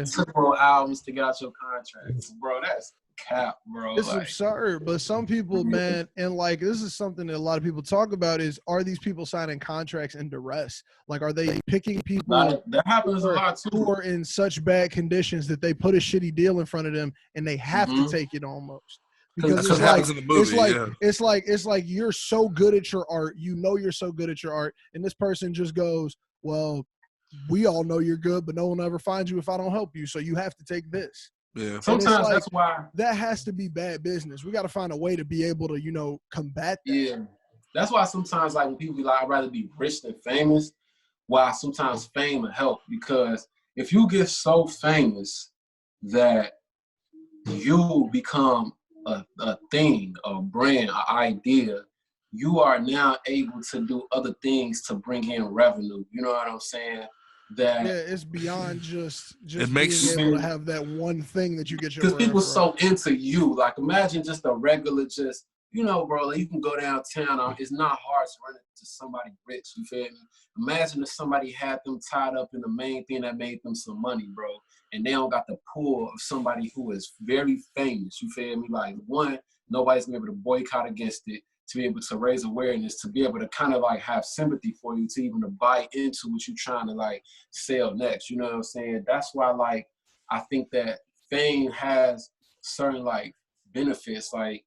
several albums to get out your contract, bro. That's cap, bro. It's absurd. But some people, man, and like this is something that a lot of people talk about is, are these people signing contracts in duress? Like, are they picking people that happens a lot too, who are in such bad conditions that they put a shitty deal in front of them and they have to take it almost? Because it's like, in the movie, it's like you're so good at your art, you know you're so good at your art, and this person just goes, well, we all know you're good, but no one will ever find you if I don't help you, so you have to take this. Yeah. Sometimes that's why that has to be bad business. We got to find a way to be able to, you know, combat that. Yeah. That's why sometimes, like, when people be like, I'd rather be rich than famous, why sometimes fame will help, because if you get so famous that you become a thing, a brand, an idea, you are now able to do other things to bring in revenue. You know what I'm saying? That it's beyond just it makes being able to have that one thing that you get your. Because people so into you. Like, imagine just a regular, just, you know, bro, like, you can go downtown. It's not hard to run into somebody rich. You feel me? Imagine if somebody had them tied up in the main thing that made them some money, bro, and they don't got the pull of somebody who is very famous. You feel me? Like, one, nobody's gonna be able to boycott against it, to be able to raise awareness, to be able to kind of like have sympathy for you, to even to buy into what you're trying to like sell next. You know what I'm saying? That's why, like, I think that fame has certain like benefits. Like,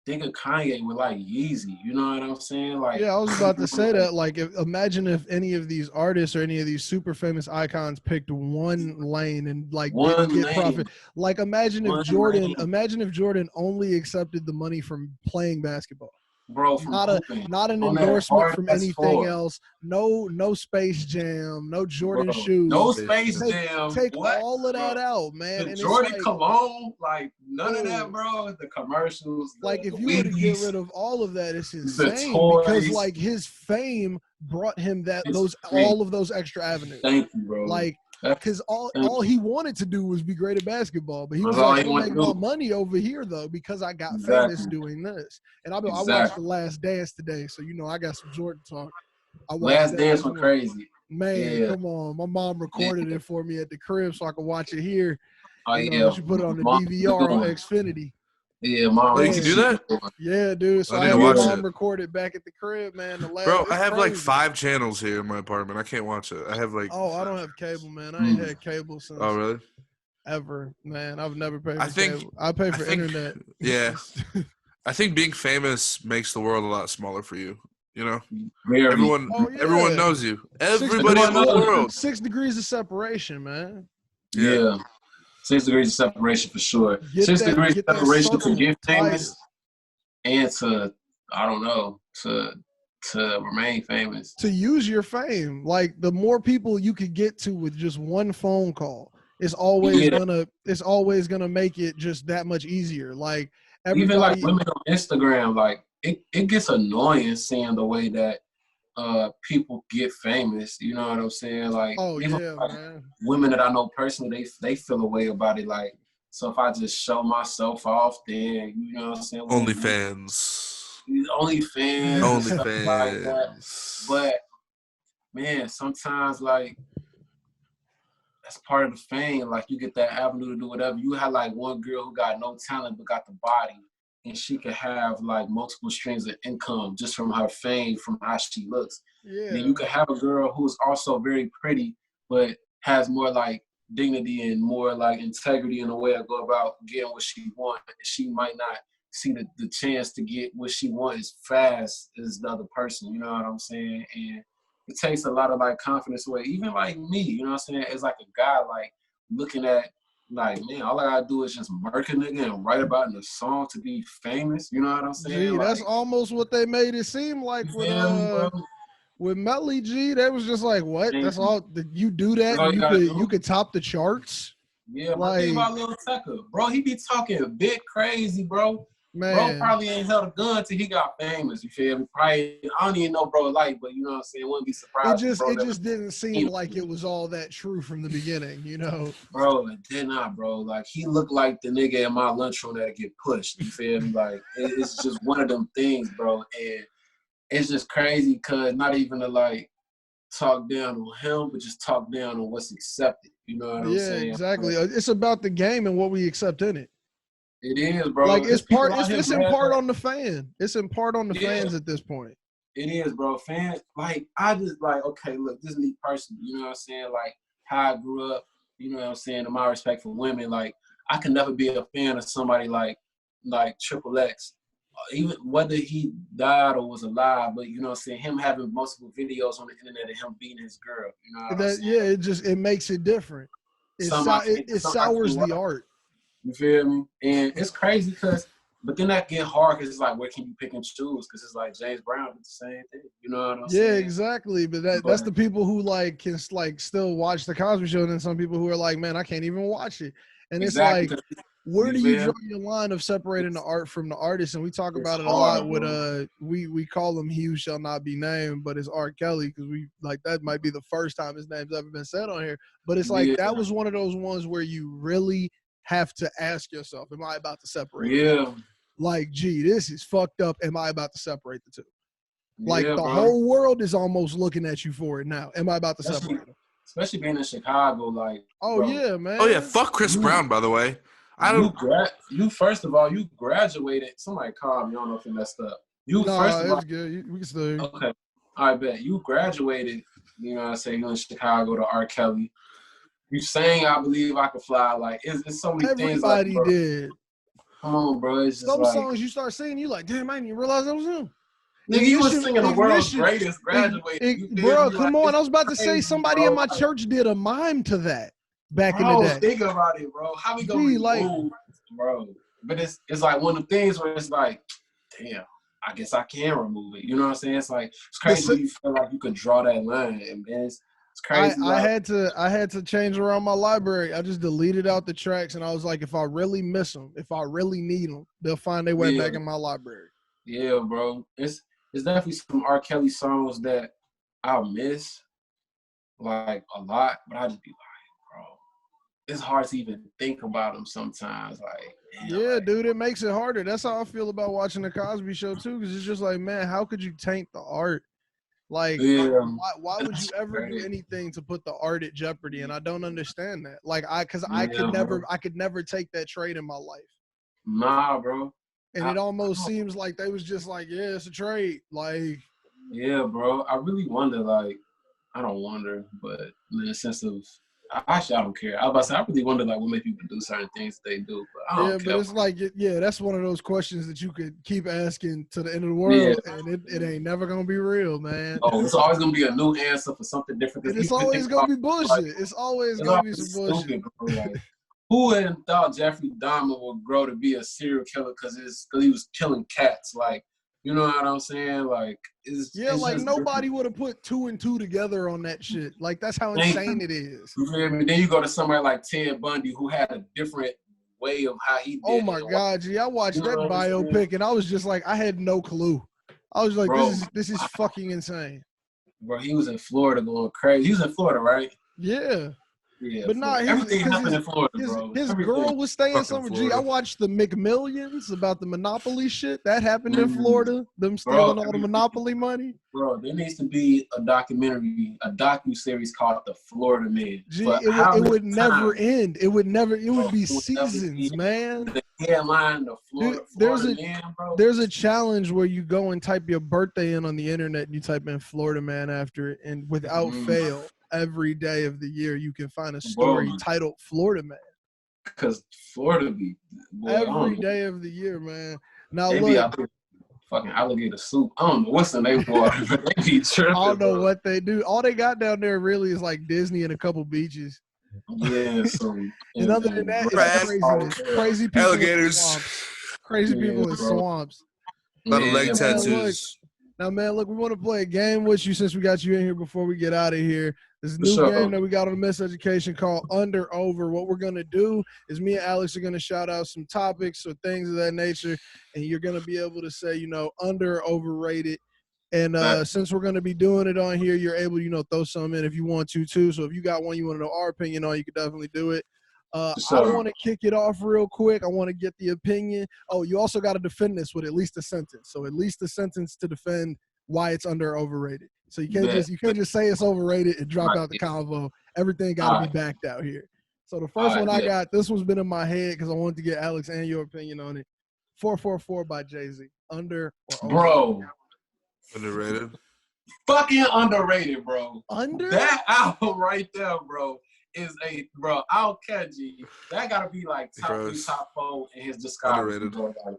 think of Kanye with like Yeezy. You know what I'm saying? Like, yeah, I was about to say that. Like, imagine if any of these artists or any of these super famous icons picked one lane and like didn't get profit. Like, imagine if Jordan only accepted the money from playing basketball. Bro, not an endorsement from anything else. No Space Jam, no Jordan shoes. No Space Jam. Take all of that out, man. The Jordan cologne, like none of that, bro. The commercials. Like, if you were to get rid of all of that, it's insane. Because like his fame brought him all of those extra avenues. Thank you, bro. Like, because all he wanted to do was be great at basketball, but he was like, I'm making my money over here though, because I got famous doing this. And I watched The Last Dance today, so you know I got some Jordan talk. Last Dance went crazy. Man, come on. My mom recorded it for me at the crib so I could watch it here. Oh, She put it on the DVR on Xfinity. Yeah, mom. You can do that? Yeah, dude. So I had my mom recorded back at the crib, man. Bro, I have like 5 channels here in my apartment. I can't watch it. I have like. Oh, I don't have cable, man. I ain't had cable since. Oh, really? Ever, man. I've never paid for cable. I pay for internet. Yeah. I think being famous makes the world a lot smaller for you. You know, everyone knows you. Everybody in the world. 6 degrees of separation, man. Yeah. 6 degrees of separation for sure. 6 degrees of separation to get famous and to, I don't know, to remain famous. To use your fame. Like, the more people you could get to with just one phone call, it's always gonna make it just that much easier. Like, even like women on Instagram, like it gets annoying seeing the way that people get famous. You know what I'm saying? Like, Oh even yeah, like, man. women that I know personally, they feel a way about it. Like, so if I just show myself off, then you know what I'm saying? OnlyFans. OnlyFans, stuff like that. OnlyFans. But man, sometimes like that's part of the fame. Like you get that avenue to do whatever. You had like one girl who got no talent but got the body, and she could have like multiple streams of income just from her fame, from how she looks. Yeah. And then you could have a girl who's also very pretty, but has more like dignity and more like integrity in a way to go about getting what she wants. She might not see the chance to get what she wants as fast as the other person. You know what I'm saying? And it takes a lot of like confidence away. Even like me, you know what I'm saying? As like a guy, like looking at like, man, all I gotta do is just murk a nigga and write about in a song to be famous. You know what I'm saying? Gee, like, that's almost what they made it seem like with Melly G. They was just like, what? That's all you do that and you could top the charts. Yeah, like, think about Lil Tecca. Bro, he be talking a bit crazy, bro. Man. Bro probably ain't held a gun till he got famous, you feel me? Probably, I don't even know bro like, but you know what I'm saying? Wouldn't be surprised. It just didn't seem like it was all that true from the beginning, you know? Bro, it did not, bro. Like, he looked like the nigga in my lunchroom that get pushed, you feel me? Like, it's just one of them things, bro. And it's just crazy because not even to, like, talk down on him, but just talk down on what's accepted. You know what I'm saying? Yeah, exactly. It's about the game and what we accept in it. It is, bro. Like it's in part on the fan. It's in part on the fans at this point. It is, bro. Fans, like, I just like, okay, look, this is me personally. You know what I'm saying? Like how I grew up. You know what I'm saying? And my respect for women. Like I can never be a fan of somebody like Triple X, even whether he died or was alive. But you know what I'm saying? Him having multiple videos on the internet of him beating his girl. You know what I'm saying? Yeah, it makes it different. It sours the art. You feel me? And it's crazy because, but then that get hard because it's like, where can you pick and choose? Because it's like James Brown did the same thing. You know what I'm saying? Yeah, exactly. But that's the people who like can like still watch the Cosby Show, and then some people who are like, man, I can't even watch it. And it's like, where do you draw your line of separating the art from the artist? And we talk about it a lot with we call him He Who Shall Not Be Named, but it's R. Kelly because we like that might be the first time his name's ever been said on here. But it's like that was one of those ones where you really have to ask yourself, am I about to separate? Yeah. Like, gee, this is fucked up. Am I about to separate the two? Like the whole world is almost looking at you for it now. Am I about to separate them? Especially being in Chicago, like. Oh bro. Yeah, man. Oh yeah, fuck Chris Brown, by the way. You first of all, you graduated. Somebody called me. I don't know if you messed up. First of all, good. We can still. Okay, I bet you graduated. You know what I'm saying? You in Chicago to R. Kelly. You sang "I Believe I Could Fly." Like it's so many things. Everybody did. Come on, bro. It's just some songs you start singing, you like, damn, I didn't even realize that was him. Nigga, you was singing the world's greatest graduated. Bro, come on. I was about to say somebody in my church did a mime to that back in the day. Think about it, bro. How we gonna remove, bro? But it's like one of the things where it's like, damn, I guess I can remove it. You know what I'm saying? It's like it's crazy when you feel like you could draw that line, and it's crazy. I had to change around my library. I just deleted out the tracks, and I was like, if I really miss them, if I really need them, they'll find their way back in my library. Yeah, bro. It's definitely some R. Kelly songs that I'll miss like a lot, but I just be like, bro, it's hard to even think about them sometimes. Like, damn, dude, it makes it harder. That's how I feel about watching the Cosby Show too, because it's just like, man, how could you taint the art? Like, why would you ever do anything to put the art at jeopardy? And I don't understand that. Like, I could never take that trade in my life. Nah, bro. And it almost seems like they was just like, yeah, it's a trade. Like, yeah, bro. I really wonder, like, I don't wonder, but in the sense of, actually, I don't care. I was about to say, I really wonder, like, what make people do certain things they do, but I don't care. But it's like, that's one of those questions that you could keep asking to the end of the world, and it ain't never gonna be real, man. Oh, it's always gonna be a new answer for something different. And it's always gonna be bullshit. Like, it's always gonna be some bullshit. Stupid, bro. Like, who had thought Jeffrey Dahmer would grow to be a serial killer because he was killing cats? Like, you know what I'm saying? Like, it's like nobody would have put 2 and 2 together on that shit. Like, that's how insane it is. You feel me? Then you go to somebody like Ted Bundy, who had a different way of how he did. Oh my God, G! I watched that biopic and I was just like, I had no clue. I was like, bro, this is fucking insane. Bro, he was in Florida going crazy. He was in Florida, right? Yeah. Yeah, But not everything happened in Florida, bro. His girl was staying Fucking somewhere. Florida. I watched the McMillions about the Monopoly shit. That happened in Florida. Them stealing all the Monopoly money. Bro, there needs to be a documentary, a docu-series called The Florida Man. It would never end. It would be seasons, man. The headline, The Florida Man, bro. There's a challenge where you go and type your birthday in on the internet and you type in Florida Man after it, and without fail, every day of the year you can find a story titled Florida Man. Because Florida be every day of the year, man. Now they look, be fucking alligator soup. I don't know what's in their water, but they be tripping. I don't know what they do. All they got down there really is like Disney and a couple beaches. Yeah, so and other than that, it's crazy people, alligators, crazy people in swamps. A lot of leg tattoos. Now, man, look, we want to play a game with you since we got you in here before we get out of here. This new game that we got on Miseducation called Under Over. What we're going to do is me and Alex are going to shout out some topics or things of that nature, and you're going to be able to say, you know, under or overrated. And since we're going to be doing it on here, you're able to, you know, throw some in if you want to, too. So if you got one you want to know our opinion on, you could definitely do it. I want to kick it off real quick. I want to get the opinion. Oh, you also got to defend this with at least a sentence. So at least a sentence to defend why it's under or overrated. So you can't just say it's overrated and drop out the convo. Everything got to be backed out here. So the first one I got, this one's been in my head because I wanted to get Alex and your opinion on it. 444 by Jay-Z. Under or overrated? Bro. Underrated. Fucking underrated, bro. Under? That album right there, bro, is I'll catch you. That gotta be like top 3, top 4 in his discography. Underrated. Bro. Like,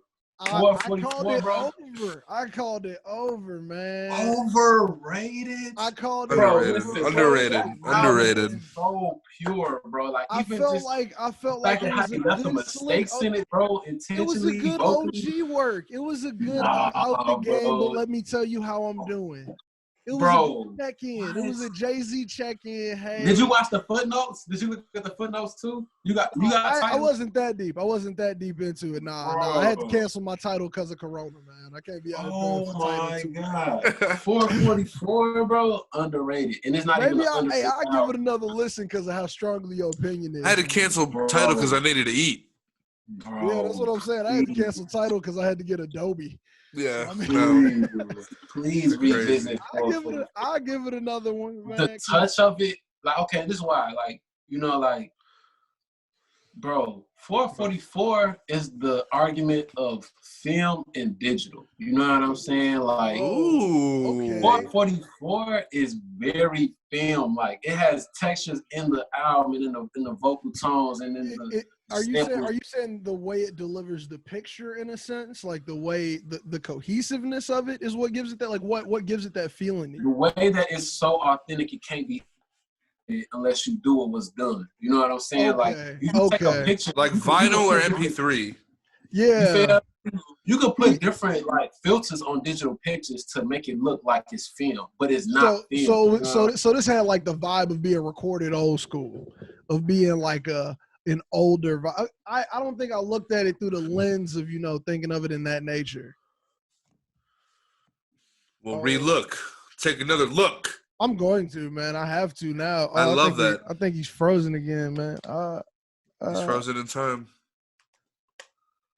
I called it over, man. Overrated? I called it underrated. Over. Underrated. So pure, bro. Like I felt like it was left the mistakes in it, bro. Intentionally. It was a good OG work. It was a good out the game, but let me tell you how I'm doing. It was a check-in. It was a Jay-Z check-in. Hey. Did you watch the footnotes? Did you look at the footnotes too? I wasn't that deep. I wasn't that deep into it. Nah. I had to cancel my title because of Corona, man. I can't be out of Oh my God. 444, bro, underrated. And it's not even I'll give it another listen because of how strongly your opinion is. I had to cancel title because I needed to eat. Bro. Yeah, that's what I'm saying. I had to cancel title because I had to get Adobe. Yeah, please revisit. I'll give it another one, man. The touch of it, like, okay, this is why, like, you know, like, bro, 444 is the argument of film and digital. You know what I'm saying? Like, 444 is very film. Like, it has textures in the album and in the vocal tones and in the. Are you saying the way it delivers the picture in a sense, like the way the cohesiveness of it is what gives it that, like what gives it that feeling? The way that it's so authentic, it can't be unless you do what was done. You know what I'm saying? Okay. Like you take a picture, like vinyl or MP3. Yeah, you could put different like filters on digital pictures to make it look like it's film, but it's not film. So this had like the vibe of being recorded old school, of being like an older. I don't think I looked at it through the lens of, you know, thinking of it in that nature. Well, relook. Take another look. I'm going to, man. I have to now. I love that. I think he's frozen again, man. He's frozen in time.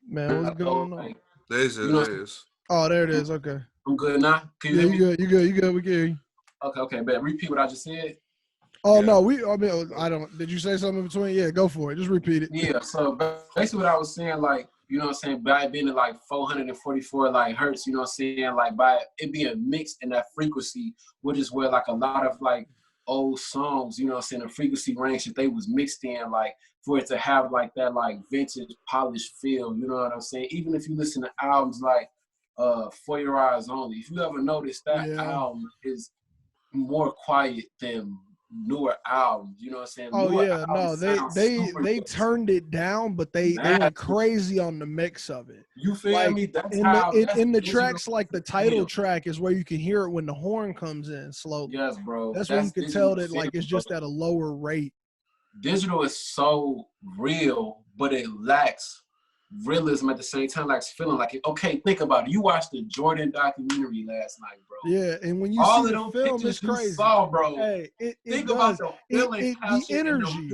Man, what's going on? There's it. Oh, there it is. Okay. I'm good now. Can you hear me? You good. We can hear you. Okay, but repeat what I just said. Oh, no, I don't. Did you say something in between? Yeah, go for it. Just repeat it. Yeah, so basically what I was saying, like, you know what I'm saying, by it being at like 444 like hertz, you know what I'm saying, like by it being mixed in that frequency, which is where like a lot of like old songs, you know what I'm saying, the frequency range that they was mixed in, like for it to have like that like vintage polished feel, you know what I'm saying? Even if you listen to albums like For Your Eyes Only, if you ever notice that album is more quiet than newer albums, you know what I'm saying? They turned it down, but they went crazy on the mix of it. You feel like, me? That's in the tracks, like the title track is where you can hear it when the horn comes in slowly. Yes, bro. That's when you can tell that like it's just at a lower rate. Digital is so real, but it lacks realism at the same time, like feeling like, okay, think about it. You watched the Jordan documentary last night, bro. Yeah, and when you all see of the them film, pictures it's crazy. You saw, bro. Hey, think about the feeling, the energy.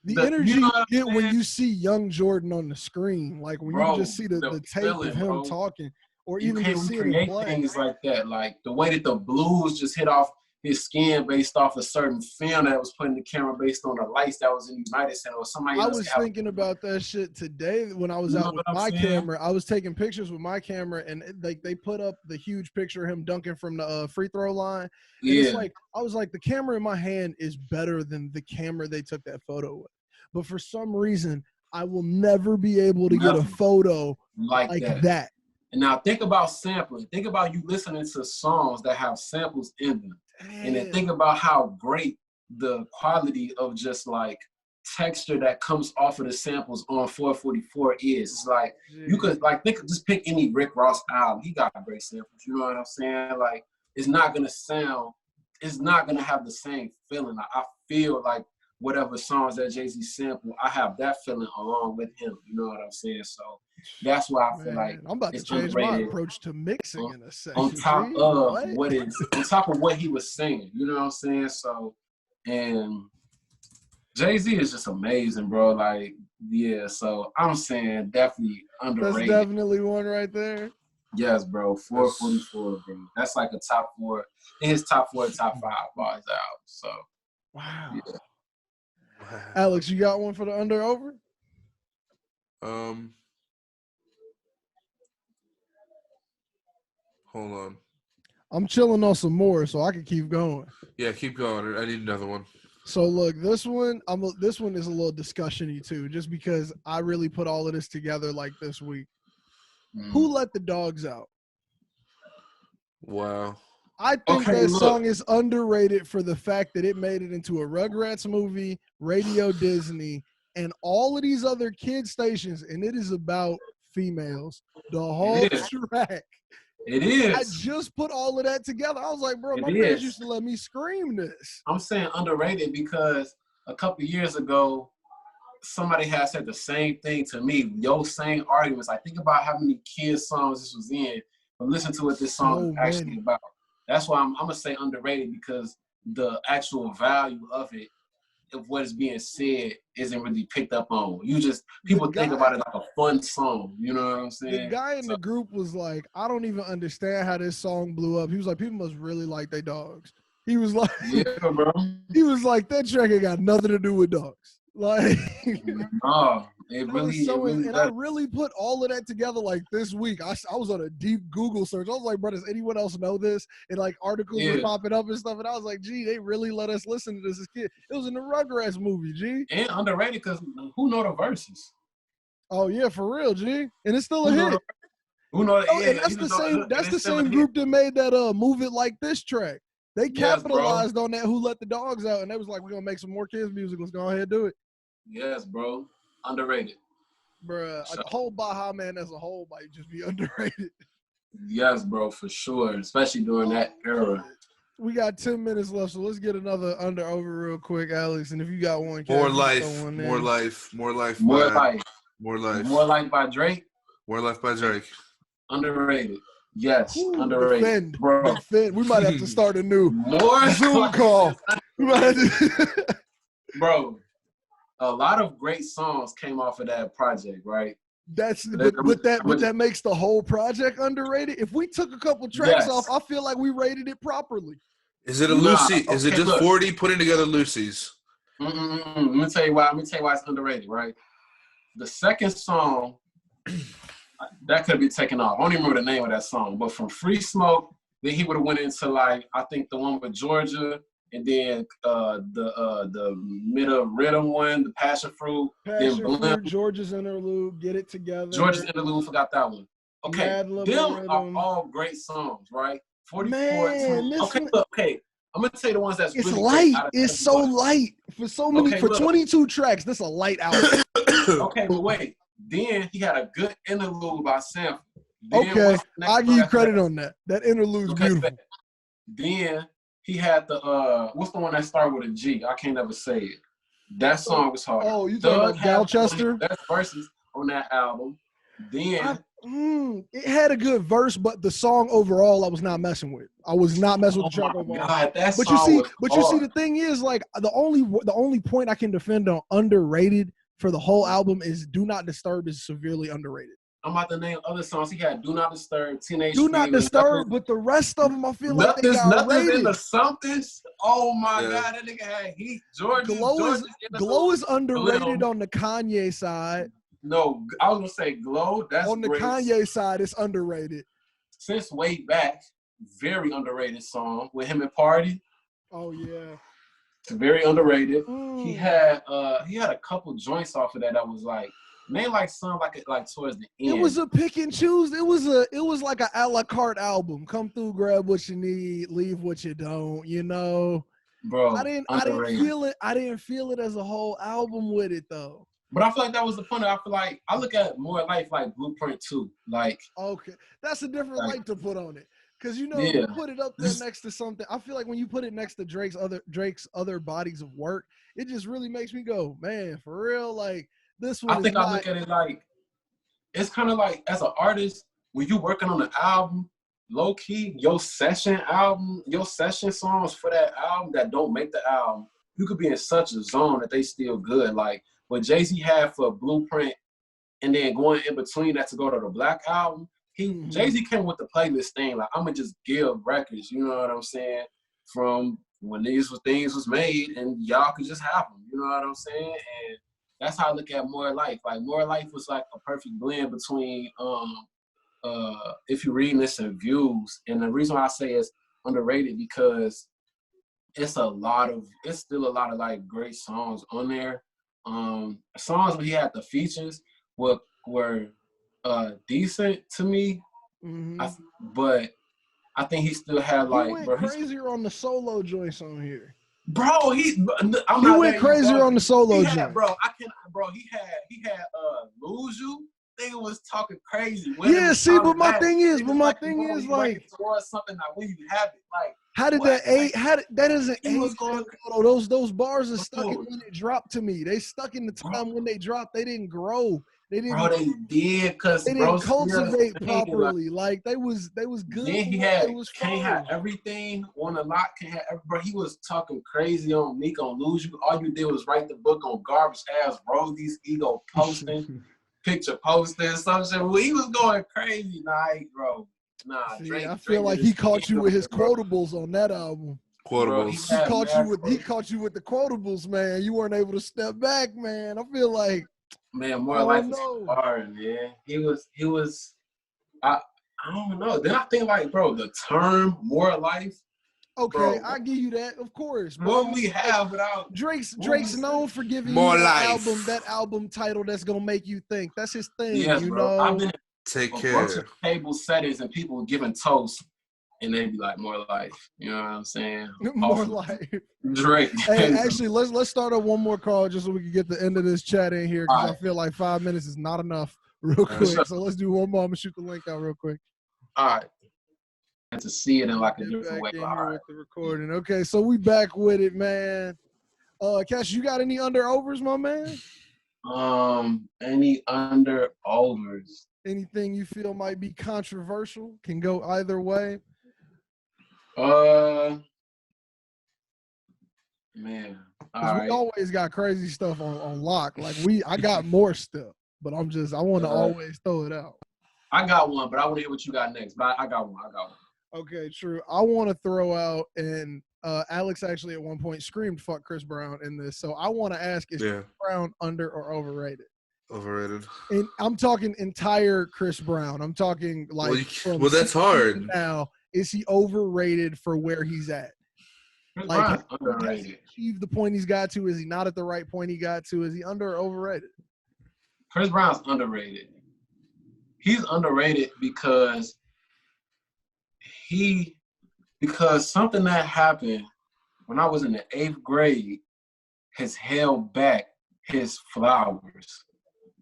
The energy you know you get when you see young Jordan on the screen, like when you just see the tape feeling, of him bro. talking, or you even can't just seeing him recreate play. things like that. Like the way that the blues just hit off his skin based off a certain film that was put in the camera based on the lights that was in the United Center or somebody else. I was thinking about that shit today when I was out with my camera. I was taking pictures with my camera, and like they put up the huge picture of him dunking from the free throw line. And it's like, I was like, the camera in my hand is better than the camera they took that photo with. But for some reason, I will never be able to get a photo like that. And now think about sampling. Think about you listening to songs that have samples in them. Damn. And then think about how great the quality of just like texture that comes off of the samples on 444 is. It's like, you could like just pick any Rick Ross album. He got great samples. You know what I'm saying? Like, it's not going to have the same feeling. Like, I feel like whatever songs that Jay-Z sample, I have that feeling along with him. You know what I'm saying? So that's why I feel like I'm about to change my approach to mixing in a second. On top of what he was saying, you know what I'm saying? So, and Jay-Z is just amazing, bro. Like, yeah. So I'm saying definitely underrated. That's definitely one right there. Yes, bro. 444, bro. That's like a top 4 in his top 4, top 5 bars out. So, wow. Yeah. Alex, you got one for the under over? Hold on. I'm chilling on some more, so I can keep going. Yeah, keep going. I need another one. So look, this one is a little discussion-y too, just because I really put all of this together like this week. Who let the dogs out? Wow. I think that song is underrated for the fact that it made it into a Rugrats movie, Radio Disney, and all of these other kid stations, and it is about females. The whole track. It is. I just put all of that together. I was like, bro, my parents used to let me scream this. I'm saying underrated because a couple years ago, somebody had said the same thing to me. Your same arguments. Like, think about how many kids' songs this was in, but listen to what this song is actually about. That's why I'm gonna say underrated, because the actual value of it, of what is being said, isn't really picked up on. People think about it like a fun song. You know what I'm saying? The guy in the group was like, I don't even understand how this song blew up. He was like, people must really like their dogs. He was like, yeah, bro. He was like, that track ain't got nothing to do with dogs. Like, no, it really and I really put all of that together like this week. I was on a deep Google search. I was like, bro, does anyone else know this? And like articles were popping up and stuff. And I was like, gee, they really let us listen to this as kids. It was in the Rugrats movie, G. And underrated because who know the verses? Oh yeah, for real, G. And it's still a hit. Who know? And that's the same. That's the same group that made that "Move It Like This" track. They capitalized on that. Who let the dogs out? And they was like, we're gonna make some more kids music. Let's go ahead and do it. Yes, bro. Underrated. Bruh, the whole Baha Man as a whole might just be underrated. Yes, bro, for sure. Especially during that era. We got 10 minutes left, so let's get another under over real quick, Alex. And if you got one, More Life by Drake. More Life by Drake. Underrated. Yes, underrated. Defend. We might have to start a new Zoom call. We might have to Bro, a lot of great songs came off of that project, right? But that makes the whole project underrated. If we took a couple tracks off, I feel like we rated it properly. Is it a Lucy? Is it just 40 putting together Lucy's? Let me tell you why it's underrated, right? The second song that could be taken off. I don't even remember the name of that song, but from Free Smoke, then he would have went into like, I think the one with Georgia, and then the middle rhythm one, the Passion Fruit, Georgia's Interlude, Get It Together. Georgia's Interlude, forgot that one. Okay, them are all great songs, right? 44. Okay, I'm gonna tell you the ones that's it's really light. It's so light for so many. For 22 tracks, this is a light album. Okay, but wait. Then he had a good interlude by Sample. Okay, I give you credit on that. That interlude's beautiful. Then he had the what's the one that started with a G? I can't ever say it. That song was hard. Oh, you talking about Galchester? That's verses on that album. Then it had a good verse, but the song overall, I was not messing with. I was not messing with the track overall. God, that but song was you see, the thing is, like the only point I can defend on underrated for the whole album is "Do Not Disturb" is severely underrated. I'm about to name other songs. He had "Do Not Disturb," "Teenage Do Dream," Not Disturb, but the rest of them, I feel like they got nothing's rated. in the somethings. Oh my God, that nigga had heat. Glow is underrated on the Kanye side. No, I was gonna say Glow. That's on the great. Kanye side. It's underrated. Since Way Back, very underrated song with him and Party. Oh yeah, it's very underrated. He had a couple joints off of that was like. Name like some like towards the end. It was a pick and choose. It was like a la carte album. Come through, grab what you need, leave what you don't. You know, bro. I didn't feel it. I didn't feel it as a whole album with it though. But I feel like that was the point. I feel like I look at More Life like Blueprint 2. Like okay, that's a different light to put on it. Cause you put it up there next to something. I feel like when you put it next to Drake's other bodies of work, it just really makes me go, man, for real, like. This one I look at it like it's kind of like as an artist when you working on an album, low key your session songs for that album that don't make the album, you could be in such a zone that they still good. Like what Jay-Z had for Blueprint, and then going in between that to go to the Black album, Jay-Z came with the playlist thing. Like I'm gonna just give records, you know what I'm saying, from when things was made, and y'all could just have them, you know what I'm saying, and. That's how I look at More Life. Like More Life was like a perfect blend between if you're reading this in views. And the reason why I say it's underrated because it's still a lot of like great songs on there. Songs where he had the features were decent to me. But I think he still had like he went crazier on the solo joints on here. Bro, he went crazier on the solo joint. He had Lose You. Nigga was talking crazy. Yeah, see, but my thing is like towards something like when you have it, like how did that age? That doesn't age. Those bars are stuck in when it dropped to me. They stuck in the time when they dropped. They didn't grow. They didn't because they didn't cultivate properly. Like they was good. Then he had Can't Have Everything on a lot. Can't have bro. He was talking crazy on Meek on Lose You. All you did was write the book on garbage ass roadies, ego posting, picture posting, some shit. Well, he was going crazy, bro. See, I feel like he caught you with his quotables on that album. Quotables. Bro, he caught you with the quotables, man. You weren't able to step back, man. I feel like. Man, More Life was hard, man. He was. I don't know. Then I think like, bro, the term More Life. Okay, bro, I give you that, of course. Bro. What we have without Drake's known for giving More you life. that album title that's gonna make you think. That's his thing. Yes, you bro. know. I've been Take in care. Table settings and people giving toast. And they'd be like, More Life. You know what I'm saying? More Life. Drake. Hey, actually, let's start up one more call just so we can get the end of this chat in here because I feel like 5 minutes is not enough real quick. So let's do one more. I'm going to shoot the link out real quick. All right. And to see it in like a different way. With the recording. Okay, so we back with it, man. Cash, you got any under-overs, my man? Any under-overs? Anything you feel might be controversial? Can go either way. Man, we always got crazy stuff on lock. Like I got more stuff, but I want to always throw it out. I got one, but I want to hear what you got next. But I got one. Okay, true. I want to throw out, and Alex actually at one point screamed "fuck Chris Brown" in this. So I want to ask: is Chris Brown under or overrated? Overrated. And I'm talking entire Chris Brown. I'm talking like. Well, that's hard. Now, is he overrated for where he's at? Like, has he achieved the point he's got to? Is he not at the right point he got to? Is he under or overrated? Chris Brown's underrated. He's underrated because something that happened when I was in the 8th grade has held back his flowers.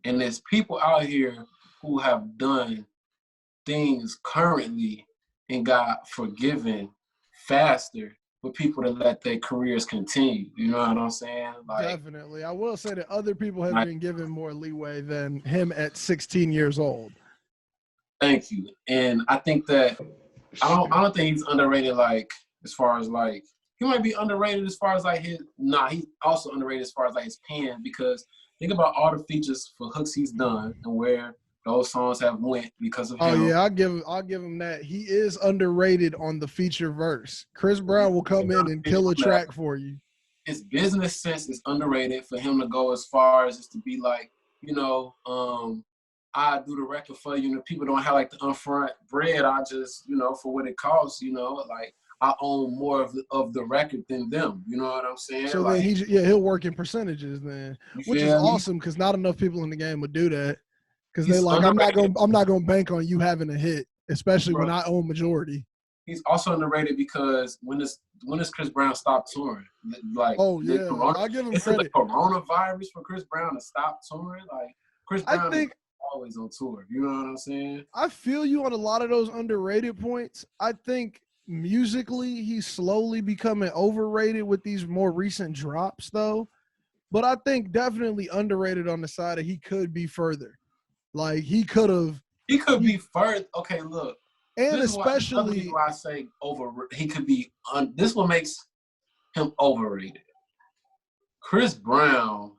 And there's people out here who have done things currently and got forgiven faster for people to let their careers continue. You know what I'm saying? Like, definitely. I will say that other people have like, been given more leeway than him at 16 years old. Thank you. And I think that I don't think he's underrated, like, as far as like, he might be underrated as far as like he's also underrated as far as like his pen, because think about all the features for hooks he's done and where those songs have went because of him. Oh yeah, I'll give him that. He is underrated on the feature verse. Chris Brown will come in and kill a track for you. His business sense is underrated for him to go as far as just to be like, you know, I do the record for you, and people don't have like the upfront bread. I just, you know, for what it costs, you know, like I own more of the record than them. You know what I'm saying? So like, then he'll work in percentages then, which is awesome because not enough people in the game would do that. Because they're like, I'm not gonna bank on you having a hit, especially when I own majority. He's also underrated because when does Chris Brown stop touring? Like, oh yeah, I'll give him credit. The coronavirus for Chris Brown to stop touring, like Chris Brown is always on tour. You know what I'm saying? I feel you on a lot of those underrated points. I think musically he's slowly becoming overrated with these more recent drops, though. But I think definitely underrated on the side of he could be further. Like he could be further. Okay, look. And especially why I say he could be this what makes him overrated. Chris Brown,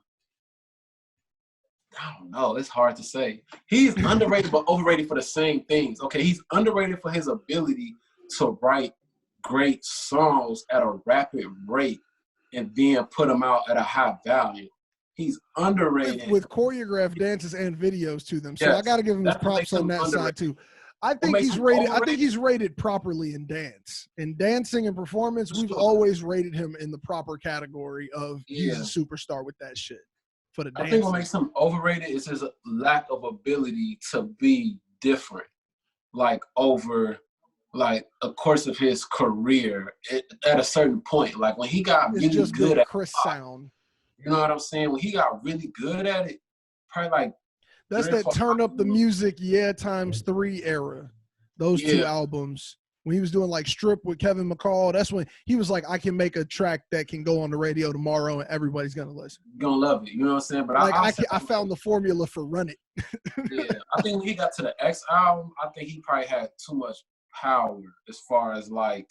I don't know, it's hard to say. He's underrated but overrated for the same things. Okay, he's underrated for his ability to write great songs at a rapid rate and then put them out at a high value. He's underrated with choreographed dances and videos to them. So yes, I got to give him his props on that side too. I think he's rated. I think he's rated properly in dance, in dancing and performance. We've always rated him in the proper category of he's a superstar with that shit. For the dance, I think what makes him overrated is his lack of ability to be different, like over, like a course of his career at a certain point. Like when he got really just good at Chris sound. You know what I'm saying? When he got really good at it, probably like. That's that turn up the music, ×3 era. Those two albums. When he was doing like Strip with Kevin McCall, that's when he was like, I can make a track that can go on the radio tomorrow and everybody's gonna listen. You're gonna love it. You know what I'm saying? But like I found the formula for Run It. Yeah. I think when he got to the X album, I think he probably had too much power as far as like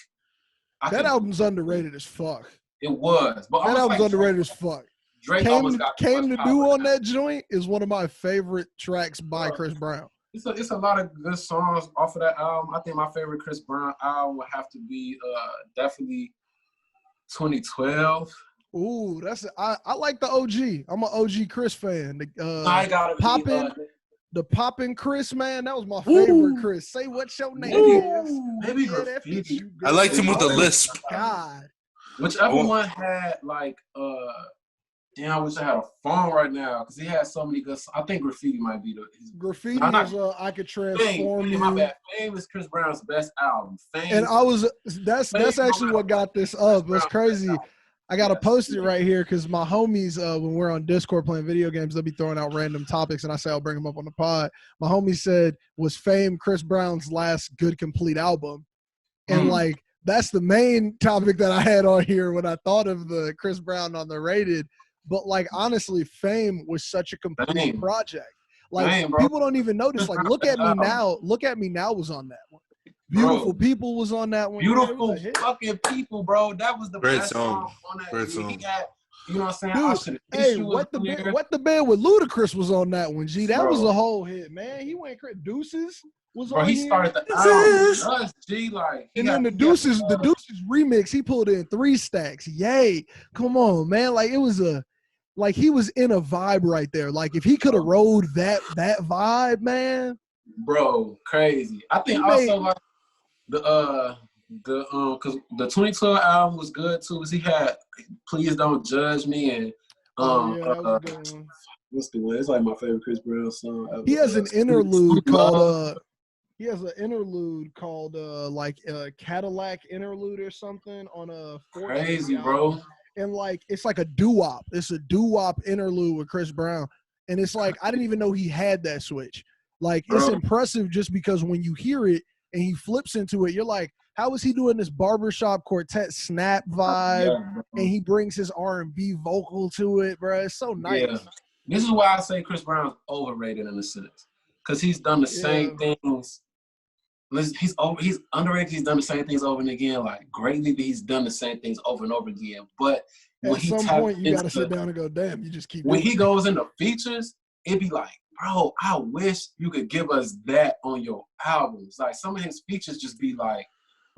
that album's underrated as fuck. It was. But that album's underrated as fuck. Drake came to do on that joint is one of my favorite tracks by Chris Brown. It's a lot of good songs off of that album. I think my favorite Chris Brown album would have to be definitely 2012. Ooh, I like the OG. I'm an OG Chris fan. The Poppin' Chris, man, that was my favorite Chris. Say what's your name is. Maybe Graffiti. I liked him with the lisp. God. Whichever one had like damn, I wish I had a phone right now because he had so many good. I think Graffiti might be Graffiti is I Could Transform You. My bad. Fame is Chris Brown's best album. Fame. And that's actually what got this up. It's crazy. I got to post it right here because my homies, when we're on Discord playing video games, they'll be throwing out random topics, and I say I'll bring them up on the pod. My homie said, was Fame Chris Brown's last good complete album? And like, that's the main topic that I had on here when I thought of the Chris Brown on the rated. But like honestly, Fame was such a complete project. Like people don't even notice. Like, Look at Me Now. Look at Me Now was on that one. Beautiful People was on that one. Beautiful fucking People, bro. That was the best song on that. Great song. He got, you know what I'm saying? Dude, hey, What the Band with Ludacris was on that one. G, that was a whole hit, man. He went crazy. Deuces was on. He started the album. G, like, and then the Deuces remix, he pulled in 3 stacks. Yay! Come on, man. Like it was like he was in a vibe right there. Like if he could have rode that vibe, man. Bro, crazy. I think like because the 2012 album was good too. Because he had Please Don't Judge Me and that was a good one. What's the one? It's like my favorite Chris Brown song ever. He has an interlude called He has an interlude called like a Cadillac interlude or something on a crazy bro. And like it's like a doo-wop. It's a doo-wop interlude with Chris Brown. And it's like I didn't even know he had that switch. Like it's impressive just because when you hear it and he flips into it, you're like, how is he doing this barbershop quartet snap vibe, and he brings his R&B vocal to it, bro? It's so nice. Yeah. This is why I say Chris Brown's overrated in a sense, because he's done the same things. He's underrated. He's done the same things over and again, like greatly. But he's done the same things over and over again. But at some point, you got to sit down and go, "Damn, you just keep." When he goes into features, it'd be like, bro, I wish you could give us that on your albums. Like some of his features just be like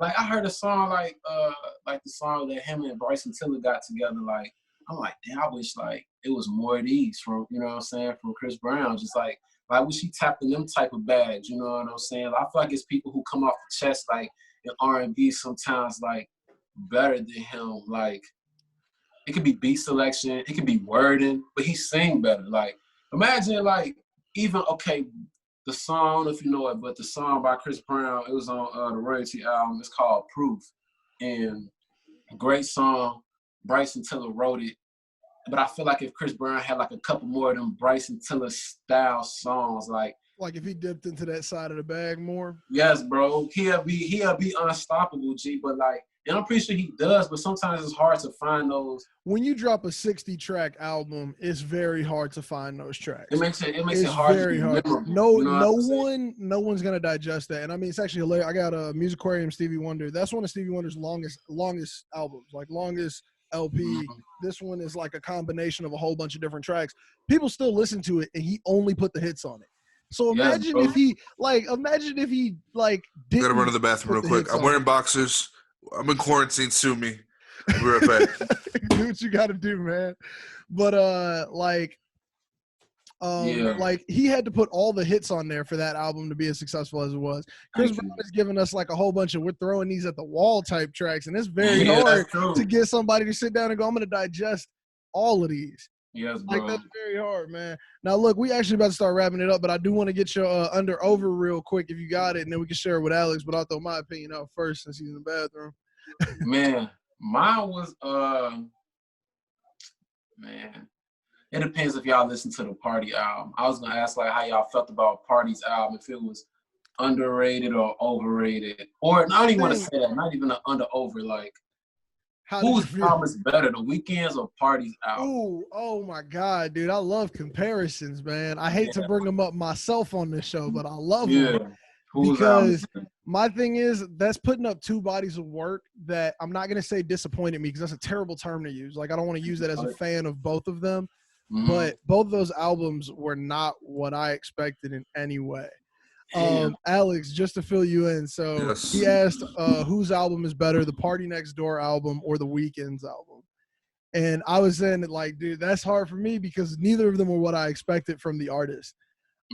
I heard a song like the song that him and Bryson Tiller got together. Like I'm like, damn, I wish like it was more of these from, you know what I'm saying, from Chris Brown. Just like I wish he tapped in them type of bags, you know what I'm saying? I feel like it's people who come off the chest like in R&B sometimes like better than him. Like it could be beat selection, it could be wording, but he sing better. Like imagine like even the song, if you know it, but the song by Chris Brown, it was on the Royalty album. It's called Proof, and a great song. Bryson Tiller wrote it, but I feel like if Chris Brown had like a couple more of them Bryson Tiller style songs, like if he dipped into that side of the bag more. Yes, bro, he'll be unstoppable, G. But like, and I'm pretty sure he does, but sometimes it's hard to find those. When you drop a 60-track album, it's very hard to find those tracks. It makes it hard. Very hard. No one's gonna digest that. And I mean, it's actually hilarious. I got a Musicarium Stevie Wonder. That's one of Stevie Wonder's longest albums, like longest LP. Mm-hmm. This one is like a combination of a whole bunch of different tracks. People still listen to it, and he only put the hits on it. So imagine if he didn't. Gotta run to the bathroom real quick. I'm wearing boxers. I'm in quarantine. Sue me. I'll be right back. Do what you gotta do, man. But he had to put all the hits on there for that album to be as successful as it was. Chris Brown has given us like a whole bunch of we're throwing these at the wall type tracks, and it's very hard to get somebody to sit down and go, I'm gonna digest all of these. Yes, bro. Like that's very hard, man. Now look, we actually about to start wrapping it up, but I do want to get your under over real quick if you got it, and then we can share it with Alex. But I'll throw my opinion out first since he's in the bathroom. Man, mine was it depends if y'all listen to the Party album. I was gonna ask like how y'all felt about Party's album, if it was underrated or overrated, or I don't even want to say that, not even an under over. Like whose album is better, The Weeknd's or Party's album? Oh my God, dude, I love comparisons, man. I hate to bring them up myself on this show, but I love them because my thing is that's putting up two bodies of work that I'm not gonna say disappointed me because that's a terrible term to use. Like I don't want to use that as a fan of both of them. Mm-hmm. But both of those albums were not what I expected in any way. Alex, just to fill you in, so he asked whose album is better, the Party Next Door album or the Weeknd's album? And I was saying that, like, dude, that's hard for me because neither of them were what I expected from the artist.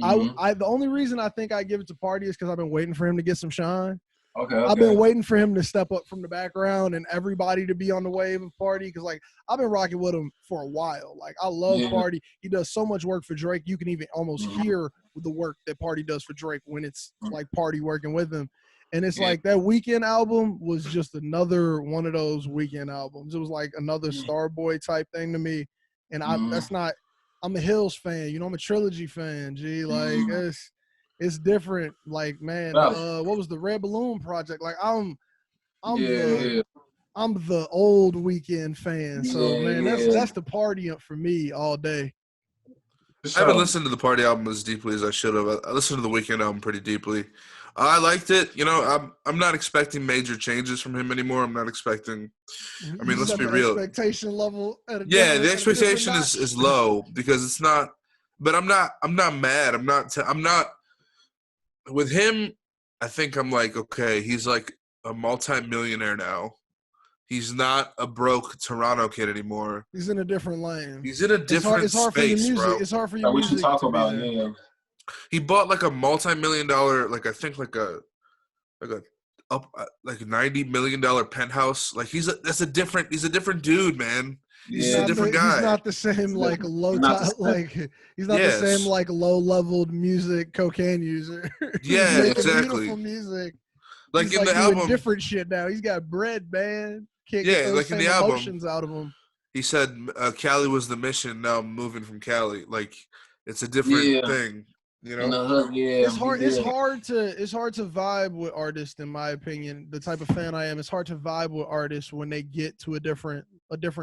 Mm-hmm. The only reason I think I give it to Party is because I've been waiting for him to get some shine. Okay. I've been waiting for him to step up from the background and everybody to be on the wave of Party because, like, I've been rocking with him for a while. Like, I love Party. He does so much work for Drake. You can even almost hear the work that Party does for Drake when it's, like, Party working with him. And it's like that Weeknd album was just another one of those Weeknd albums. It was like another Starboy type thing to me. And that's not – I'm a Hills fan. You know, I'm a Trilogy fan, G. Like, it's different. Like, man, what was the Red Balloon Project? Like, I'm the old Weeknd fan. So man, that's the Party for me all day. I haven't listened to the Party album as deeply as I should have. I listened to the Weeknd album pretty deeply. I liked it. You know, I'm not expecting major changes from him anymore. I'm not expecting. I mean, let's be real. Expectation level. The expectation is low because it's not. But I'm not mad. I'm not. With him, I think I'm like, okay, he's like a multi-millionaire now. He's not a broke Toronto kid anymore. He's in a different lane. He's in a different space, bro. It's hard for your music. We should talk about it. He bought like a multi-million-dollar, like I think like a $90 million penthouse. Like he's a different dude, man. He's a different guy. He's not the same like he's not the same like low-leveled music cocaine user. Yeah, exactly. Beautiful music. Like he's in like the album, different shit now. He's got bread, man. Can't get those like in the emotions album, out of him. He said Cali was the mission. Now I'm moving from Cali. Like it's a different thing. You know, in the hood, yeah. It's hard. It's hard to vibe with artists, in my opinion. The type of fan I am, it's hard to vibe with artists when they get to a different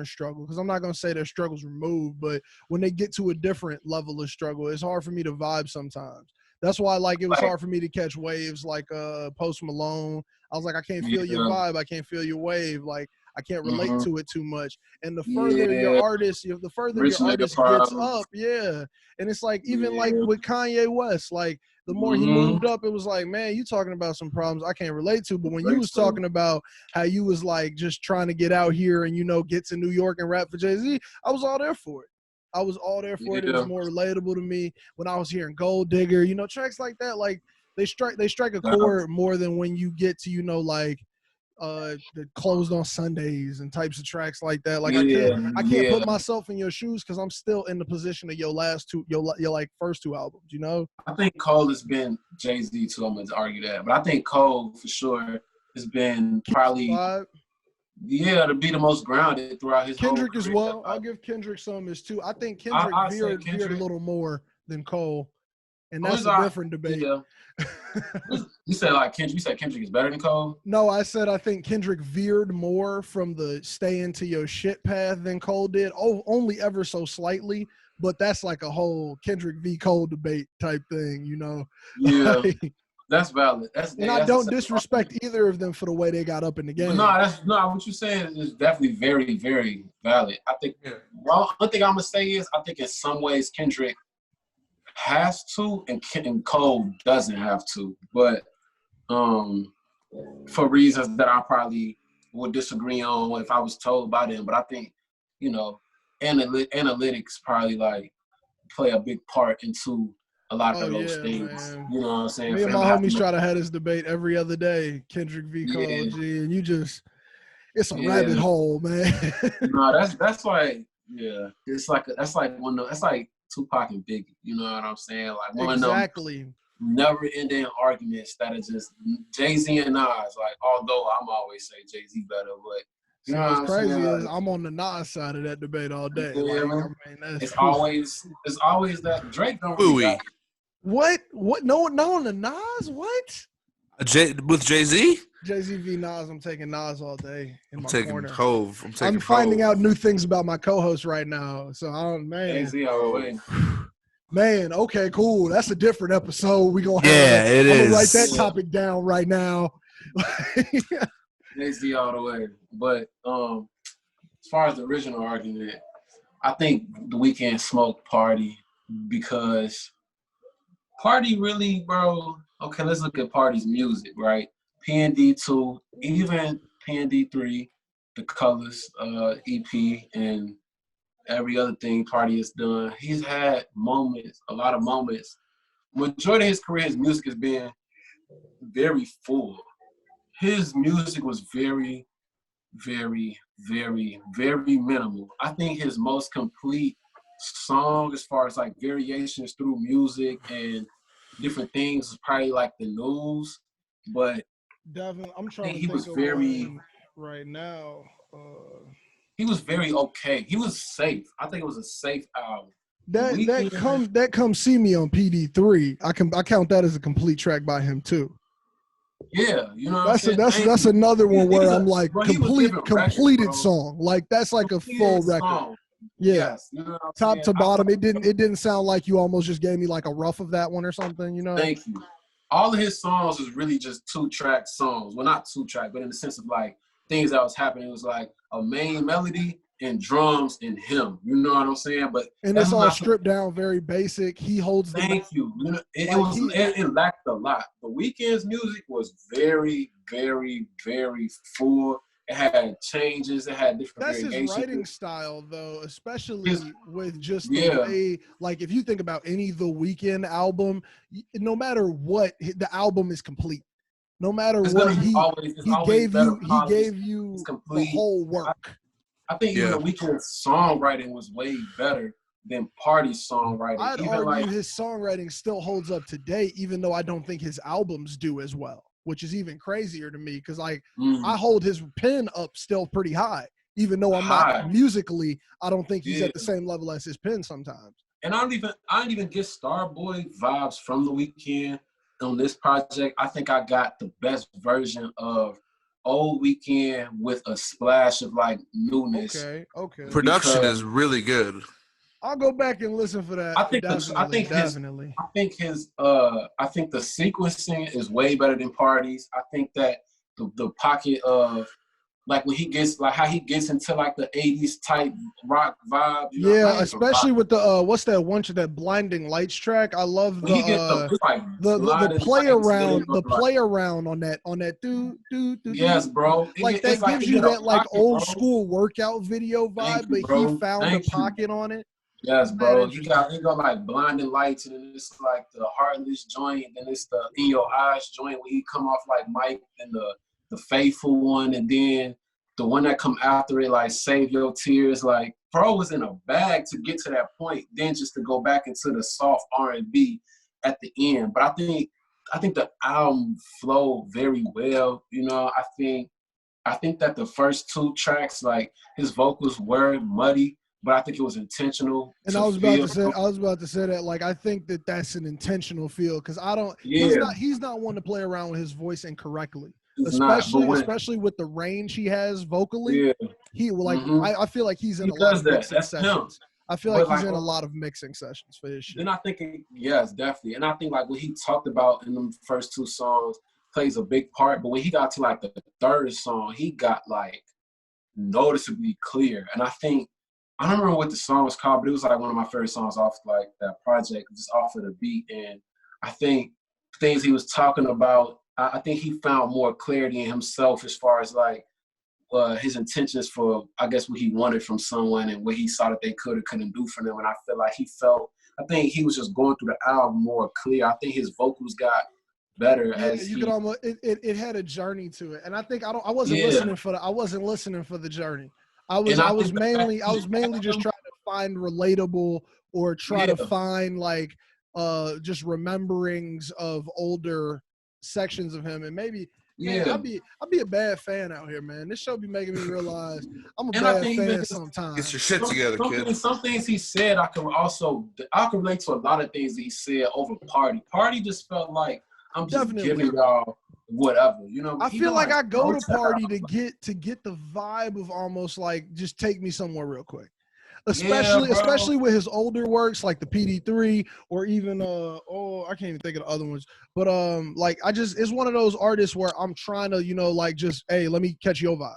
struggle. Because I'm not gonna say their struggles removed, but when they get to a different level of struggle, it's hard for me to vibe sometimes. That's why, like, it was hard for me to catch waves like Post Malone. I was like, I can't feel your vibe. I can't feel your wave. Like, I can't relate to it too much. And the further your artist gets up, and it's like, even like with Kanye West, like the more he moved up, it was like, man, you talking about some problems I can't relate to. But when you was talking about how you was like just trying to get out here and, you know, get to New York and rap for Jay-Z, I was all there for it. I was all there for it. It was more relatable to me when I was hearing Gold Digger, you know, tracks like that. Like they strike a chord more than when you get to, you know, like the Closed on Sundays and types of tracks like that. Like I can't put myself in your shoes because I'm still in the position of your like first two albums, you know? I think Cole has been Jay-Z too. I'm gonna argue that. But I think Cole for sure has been probably to be the most grounded throughout his Kendrick whole as career. well. I'll give Kendrick some as too. I think Kendrick veered a little more than Cole. And that's a different debate. Yeah. You said Kendrick is better than Cole? No, I said I think Kendrick veered more from the stay into your shit path than Cole did. Oh, only ever so slightly, but that's like a whole Kendrick v. Cole debate type thing, you know? Yeah, that's valid. I don't disrespect either of them for the way they got up in the game. What you're saying is definitely very, very valid. I think one thing I'm gonna say is I think in some ways Kendrick has to and Cole doesn't have to, but for reasons that I probably would disagree on if I was told by them. But I think, you know, analytics probably like play a big part into a lot of those things. Man. You know what I'm saying? Me and my homies try to have this debate every other day, Kendrick v. Cole, G, and it's a rabbit hole, man. No, that's like, it's like that's like Tupac and Biggie, you know what I'm saying? Like one of them never-ending arguments that are just Jay-Z and Nas. Like, although I'm always say Jay-Z better, but you know what's crazy is I'm on the Nas side of that debate all day. Yeah, like, it's always that Drake don't really got it. What? No, on the Nas? What? With Jay-Z? Jay-Z v. Nas. I'm taking Nas all day in my corner. I'm finding out new things about my co-host right now. So Jay-Z all the way. Man, okay, cool. That's a different episode. We gonna it is. I'm gonna write that topic down right now. Jay-Z all the way. But as far as the original argument, I think The Weeknd smoked Party because Party really, bro. Okay, let's look at Party's music, right? PND 2, even PND 3, The Colors EP, and every other thing Party has done. He's had moments, a lot of moments. Majority of his career, his music has been very full. His music was very, very, very, very minimal. I think his most complete song, as far as like variations through music and different things, was probably like The News, but Devin, I'm trying to think of one right now. He was very okay. He was safe. I think it was a safe album. That Come See Me on PD3. I count that as a complete track by him too. Yeah, you know that's another one where I'm like completed song. Like that's like a full record. Yeah, yes, you know top to bottom. It didn't sound like you almost just gave me like a rough of that one or something. You know. Thank you. All of his songs was really just 2-track songs. Well, not 2-track, but in the sense of like things that was happening. It was like a main melody and drums and him. You know what I'm saying? But it's all stripped down, very basic. He holds. Thank you. You know, it lacked a lot. The Weeknd's music was very, very, very full. It had changes. It had different variations. That's his writing style, though, especially with just the way, like, if you think about any The Weeknd album, no matter what, the album is complete. No matter what, he gave you the whole work. I think even The Weeknd's songwriting was way better than Party's songwriting. I'd argue his songwriting still holds up today, even though I don't think his albums do as well, which is even crazier to me because I hold his pen up still pretty high, even though I'm not musically, I don't think he's at the same level as his pen sometimes. And I don't even get Starboy vibes from The Weeknd on this project. I think I got the best version of old Weeknd with a splash of like newness. Okay. Production is really good. I'll go back and listen for that. I think definitely. I think the sequencing is way better than Parties. I think that the pocket of like when he gets like how he gets into like the 80s type rock vibe. Especially with the what's that one that Blinding Lights track? I love the play around on that do. Yes, bro. That gives you that like old school workout video vibe, but he found a pocket on it. Yes, bro. He got like Blinding Lights, and then it's like the Heartless joint, and it's the In Your Eyes joint where he come off like Mike and the Faithful one, and then the one that come after it, like Save Your Tears. Like, bro was in a bag to get to that point, then just to go back into the soft R&B at the end. But I think the album flowed very well. I think that the first 2 tracks, like his vocals were muddy, but I think it was intentional. And I was about to say that, like, I think that that's an intentional feel because he's not one to play around with his voice incorrectly. Especially with the range he has vocally, he like I feel like he's in a lot of mixing sessions. I feel like he's in a lot of mixing sessions for his shit. Then I think yes, definitely. And I think like what he talked about in the first 2 songs plays a big part. But when he got to like the 3rd song, he got like noticeably clear. And I don't remember what the song was called, but it was like one of my favorite songs off like that project, just off of the beat. And I think things he was talking about, I think he found more clarity in himself as far as like his intentions for, I guess, what he wanted from someone and what he saw that they could or couldn't do for them. And I feel like I think he was just going through the album more clear. I think his vocals got better it had a journey to it. And I think I wasn't listening for the journey. I was mainly just trying to find relatable or try to find like just rememberings of older sections of him, and maybe I'll be a bad fan out here, man. This show be making me realize I'm a bad fan sometimes. Get your shit together, kid. Some things he said I can relate to a lot of things that he said over Party just felt like I'm just giving y'all whatever, I feel like I go to Party to get the vibe of almost like just take me somewhere real quick. Especially with his older works like the PD3 or even I can't even think of the other ones. But like it's one of those artists where I'm trying to, like just, hey, let me catch your vibe.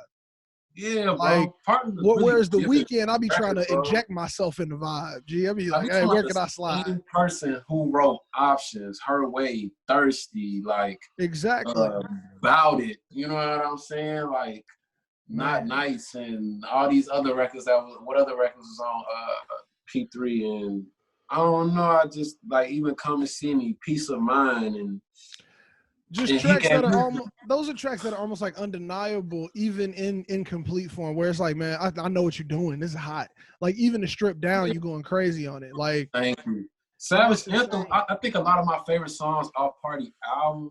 Yeah, like, bro. Whereas The Weeknd, I'll be trying to inject myself in the vibe. I'll be like, hey, where can I slide? Same person who wrote Options, Her Way, Thirsty, like exactly About It. You know what I'm saying? Like Not Nice and all these other records what other records was on P3, and I don't know. I just like even Come and See Me, Peace of Mind, and just tracks that are those are tracks that are almost like undeniable, even in incomplete form. Where it's like, man, I know what you're doing. This is hot. Like even to strip down, you going crazy on it. Like, thank you, Savage Anthem. I think a lot of my favorite songs off Party album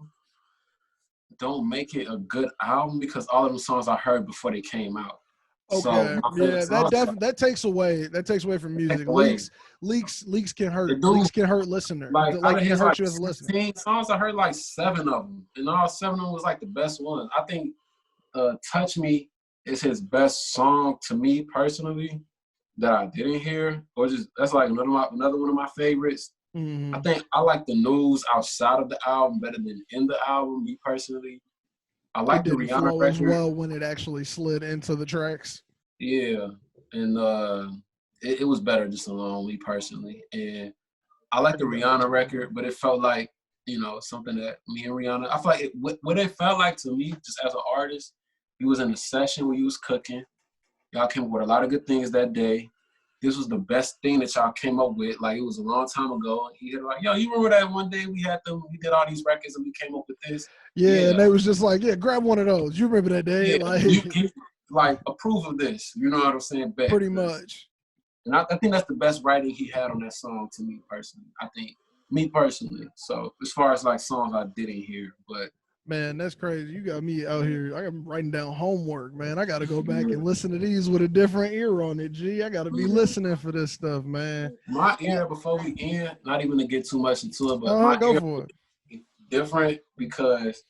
don't make it a good album because all of the songs I heard before they came out. Okay, that takes away from music. Leaks can hurt. Leaks can hurt listeners. Like it can hurt you as a listener. 16 songs, I heard like 7 of them, and all 7 of them was like the best ones. I think "Touch Me" is his best song to me personally that I didn't hear, or just that's like another one of my favorites. Mm-hmm. I think I like the news outside of the album better than in the album, me personally. I like the Rihanna record as well when it actually slid into the tracks. Yeah, and it was better just alone, me personally. And I like the Rihanna record, but it felt like, something that me and Rihanna, I feel like what it felt like to me, just as an artist, he was in a session where he was cooking. Y'all came up with a lot of good things that day. This was the best thing that y'all came up with. Like, it was a long time ago. And he had like, yo, you remember that one day we did all these records and we came up with this? Yeah, and they was just like, yeah, grab one of those. You remember that day? Yeah, like, you like, approve of this. You know what I'm saying? Pretty much. And I think that's the best writing he had on that song to me personally. Me personally. So as far as like songs I didn't hear, but Man, that's crazy. You got me out here. I'm writing down homework, man. I got to go back and listen to these with a different ear on it, G. I got to be listening for this stuff, man. My ear, before we end, not even to get too much into it, but my go ear for it. Different because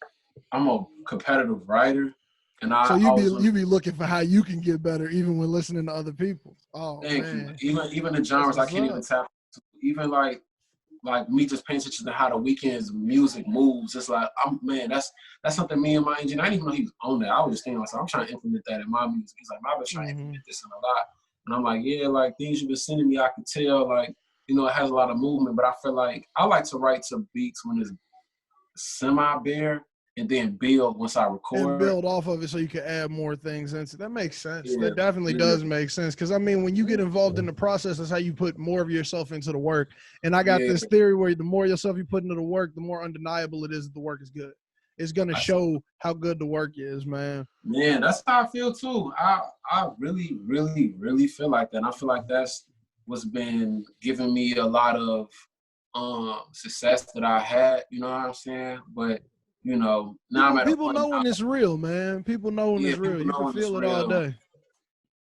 I'm a competitive writer, and so you be looking for how you can get better, even when listening to other people. Oh man, even the genres I can't even tap into. Even like me just paying attention to how the Weeknd's music moves. It's like that's something me and my engineer. I didn't even know he was on that. I was just thinking myself, I'm trying to implement that in my music. He's like, I've been trying to implement this in a lot, and I'm like, yeah, like things you've been sending me, I could tell, like it has a lot of movement, but I feel like I like to write to beats when it's semi-bare and then build once I record. And build off of it so you can add more things into it. That makes sense. Yeah, that definitely does make sense. Because, I mean, when you get involved in the process, that's how you put more of yourself into the work. And I got this theory where the more yourself you put into the work, the more undeniable it is that the work is good. It's going to show how good the work is, man. Man, that's how I feel, too. I really, really, really feel like that. And I feel like that's what's been giving me a lot of success that I had, you know what I'm saying? But now people know when it's real, man. People know when it's real. You can feel it all day.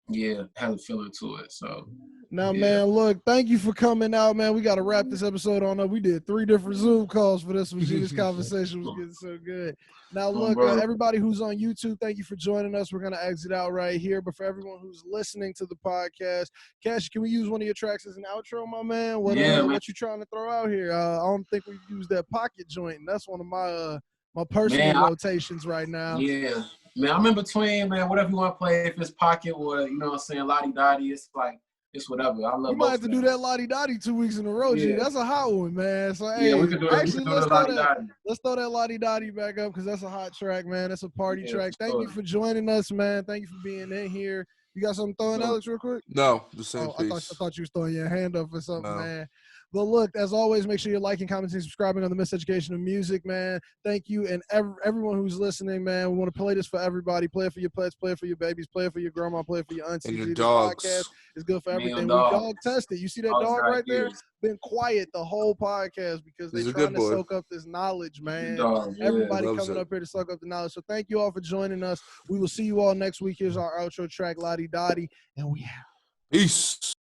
Yeah, have a feeling to it. So now, man, look, thank you for coming out, man. We got to wrap this episode on up. We did 3 different Zoom calls for this one. This conversation was getting so good. Now, look, everybody who's on YouTube, thank you for joining us. We're going to exit out right here. But for everyone who's listening to the podcast, Cash, can we use one of your tracks as an outro, my man? What you trying to throw out here? I don't think we've used that pocket joint, and that's one of my personal rotations right now. Yeah. Man, I'm in between, man. Whatever you want to play, if it's pocket or, what I'm saying, LaDi, it's like, it's whatever. I love you might have to do that LaDi 2 weeks in a row, G. That's a hot one, man. So, hey, we can do actually, let's throw that LaDi back up because that's a hot track, man. That's a party track. Thank you for joining us, man. Thank you for being in here. You got something throwing, Alex, real quick? No, the same piece. I thought you was throwing your hand up for something, man. But look, as always, make sure you're liking, commenting, subscribing on the Miseducation of Music, man. Thank you. And everyone who's listening, man, we want to play this for everybody. Play it for your pets, play it for your babies, play it for your grandma, play it for your aunties. And your dogs. This podcast is good for everything. We dog tested. You see that dog right there? Been quiet the whole podcast because they're trying to soak up this knowledge, man. Everybody coming up here to soak up the knowledge. So thank you all for joining us. We will see you all next week. Here's our outro track, LaDi, and we out. Peace.